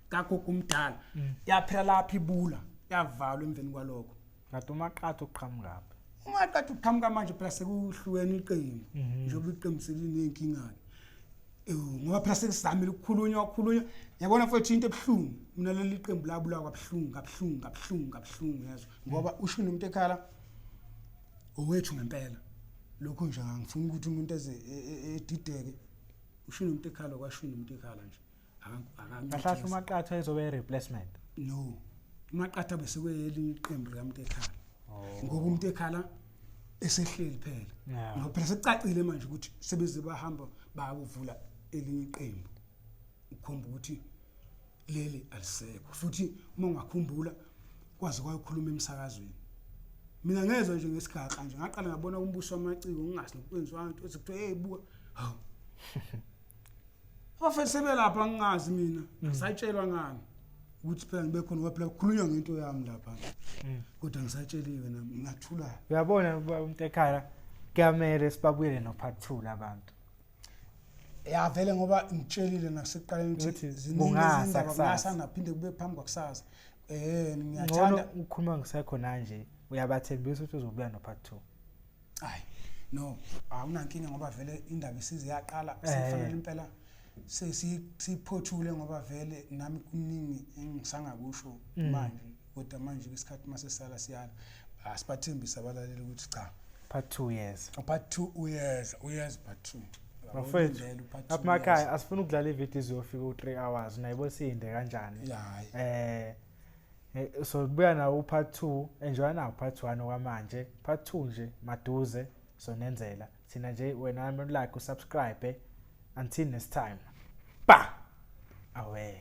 kagogo omdala yaphela lapha ibula yavalwa emveni kwalokho
ngathi umaqatha uqhamuka lapha
umaqatha uqhamuka manje phela sekuhlukene iqembu njengoba iqembu selinenkinga ngoba phela sekuzamile ukukhulunywa yabona futhi into ebhlungu mina leli qembu labula kabhlungu yazo ngoba usho nomuntu ekhala owethu ngempela lokho nje ngifuna ukuthi umuntu eze edideke usho nomuntu ekhala kwasho nomuntu ekhala nje
Kahlahla umaqatha ezobe replacement.
No umaqatha bese kwelinye iqembu likamuntu ekhala ngoba umuntu ekhala esehleli phela ngoba phela secacile manje ukuthi sebeze bahamba bayavula elinye iqembu ukhomba ukuthi leli alisekho futhi uma ungakhumbula kwazi kwayikhuluma emsakazweni mina ngezwe nje ngesigaxa nje ngaqala ngabona umbuso wamaciko ngingazi nokwenziwa into ethi kuthiwa hey buka hawu afese sebelapha ngingazi mina ngisatshelwa ngani ukuthi phela ngibe khona phela kukhulunywa ngento yami lapha kodwa ngisatsheliwe nami ngathula
Uyabona umuntu ekhaya kuyamele sibabuyele no part 2 labantu.
Ya vele ngoba ngitshelile nasekuqaleni ukuthi zingasana phinde kube phambi kwakusasa ngiyathanda
ukukhuluma ngisekhona nje uyabathembisa ukuthi uzobuya no part 2.
Hayi no awunankinga ngoba vele indaba isize yaqala sifanele impela siphothule ngoba vele nami kuningi engisangakusho manje kodwa manje isikhathi mase sala siyala asibathembisa abalaleli ukuthi cha
part 2 years
part 2 years part 2
bafethu apha asifuna ukudlala ivideo izofika u3 hours nayibo sinde kanjani so buya nawo part 2 enjoy nawo part 1 okwamanje part 2 nje maduze so nenzela thina nje wena like usubscribe until next time ba awe